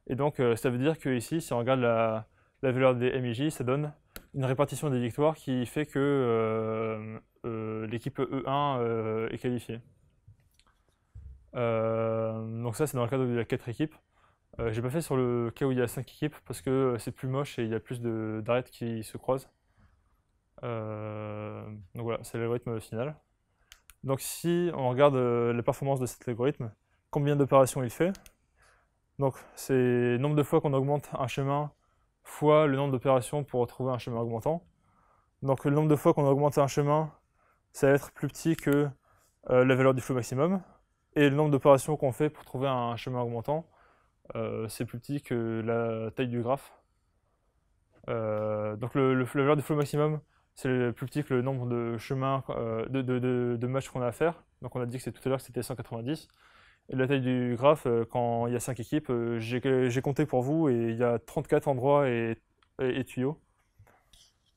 Et donc, ça veut dire que ici, si on regarde la valeur des MIJ, ça donne une répartition des victoires qui fait que l'équipe E1 est qualifiée. Donc ça, c'est dans le cadre de la 4 équipes. J'ai pas fait sur le cas où il y a 5 équipes parce que c'est plus moche et il y a plus d'arêtes qui se croisent. Donc voilà, c'est l'algorithme final. Donc si on regarde la performance de cet algorithme, combien d'opérations il fait, donc c'est le nombre de fois qu'on augmente un chemin fois le nombre d'opérations pour retrouver un chemin augmentant. Donc le nombre de fois qu'on a augmenté un chemin, ça va être plus petit que la valeur du flow maximum. Et le nombre d'opérations qu'on fait pour trouver un chemin augmentant, c'est plus petit que la taille du graphe. Donc la valeur du flow maximum, c'est plus petit que le nombre de chemins, de matchs qu'on a à faire. Donc on a dit que tout à l'heure que c'était 190. Et la taille du graphe, quand il y a 5 équipes, j'ai compté pour vous et il y a 34 endroits et tuyaux.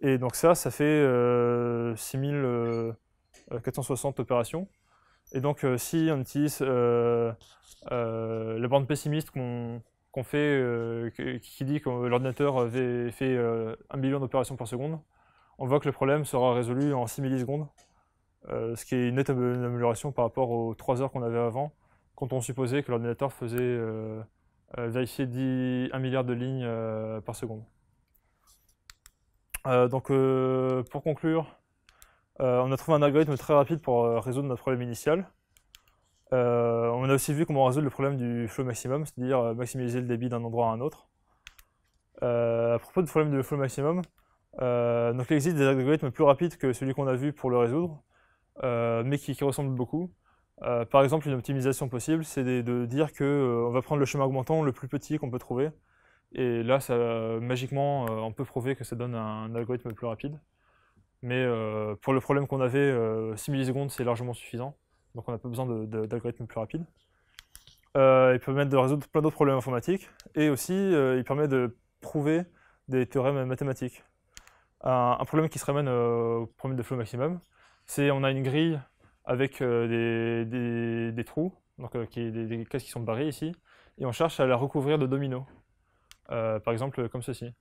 Et donc ça fait 6460 opérations. Et donc si on utilise la borne pessimiste qu'on fait, qui dit que l'ordinateur fait 1 million d'opérations par seconde, on voit que le problème sera résolu en 6 millisecondes, ce qui est une nette amélioration par rapport aux 3 heures qu'on avait avant, quand on supposait que l'ordinateur faisait vérifier 1 milliard de lignes par seconde. Pour conclure, on a trouvé un algorithme très rapide pour résoudre notre problème initial. On a aussi vu comment résoudre le problème du flow maximum, c'est-à-dire maximiser le débit d'un endroit à un autre. À propos du problème du flow maximum, donc il existe des algorithmes plus rapides que celui qu'on a vu pour le résoudre, mais qui ressemblent beaucoup. Par exemple, une optimisation possible, c'est de dire qu'on va prendre le chemin augmentant le plus petit qu'on peut trouver, et là, magiquement, on peut prouver que ça donne un algorithme plus rapide. Mais pour le problème qu'on avait, 6 millisecondes, c'est largement suffisant, donc on n'a pas besoin d'algorithmes plus rapides. Il permet de résoudre plein d'autres problèmes informatiques, et aussi il permet de prouver des théorèmes mathématiques. Un problème qui se ramène au problème de flow maximum, c'est on a une grille avec des trous, donc des cases qui sont barrées ici, et on cherche à la recouvrir de dominos, par exemple comme ceci.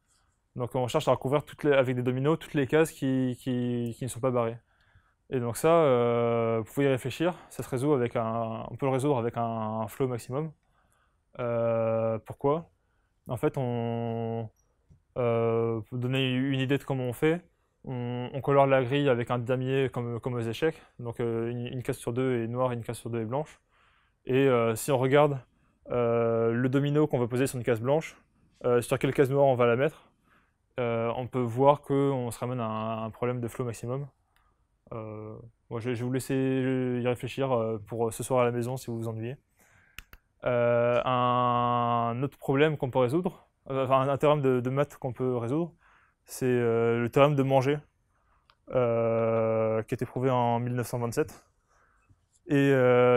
Donc on cherche à recouvrir avec des dominos toutes les cases qui ne sont pas barrées. Et donc ça, vous pouvez y réfléchir, ça se résout avec on peut le résoudre avec un flow maximum. Pourquoi? En fait, pour donner une idée de comment on fait, on colore la grille avec un damier comme aux échecs, donc une case sur deux est noire et une case sur deux est blanche. Et si on regarde le domino qu'on va poser sur une case blanche, sur quelle case noire on va la mettre, on peut voir qu'on se ramène à un problème de flow maximum. Je vais vous laisser y réfléchir pour ce soir à la maison si vous vous ennuyez. Un autre problème qu'on peut résoudre, enfin un théorème de maths qu'on peut résoudre, c'est le théorème de Manger, qui a été prouvé en 1927. Et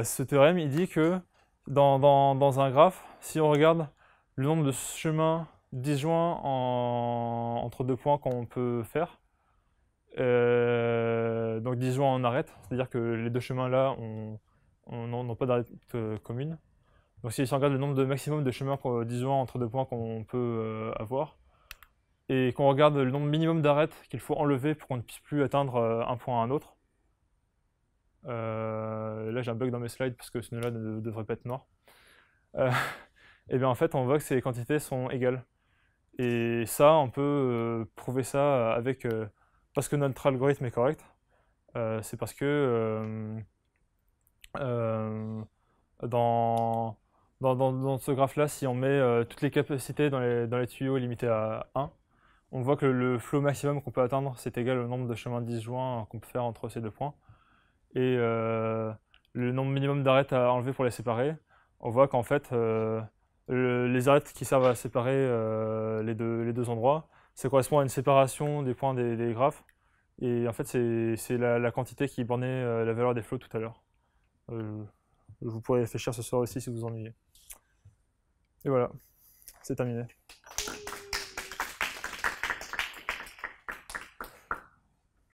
ce théorème, il dit que dans un graphe, si on regarde le nombre de chemins disjoints entre deux points qu'on peut faire, donc disjoints en arête, c'est-à-dire que les deux chemins là n'ont pas d'arête commune. Donc si on regarde le nombre de maximum de chemins disjoints entre deux points qu'on peut avoir, et qu'on regarde le nombre minimum d'arêtes qu'il faut enlever pour qu'on ne puisse plus atteindre un point à un autre. Là j'ai un bug dans mes slides parce que ce nœud-là ne devrait pas être noir. Et bien en fait on voit que ces quantités sont égales. Et ça, on peut prouver ça avec... parce que notre algorithme est correct. C'est parce que dans ce graphe-là, si on met toutes les capacités dans les tuyaux limitées à 1, on voit que le flow maximum qu'on peut atteindre, c'est égal au nombre de chemins disjoints qu'on peut faire entre ces deux points. Et le nombre minimum d'arêtes à enlever pour les séparer, on voit qu'en fait, les arêtes qui servent à séparer les deux endroits, ça correspond à une séparation des points des graphes. Et en fait, c'est la quantité qui bornait la valeur des flows tout à l'heure. Vous pourrez réfléchir ce soir aussi si vous ennuyez. Et voilà, c'est terminé.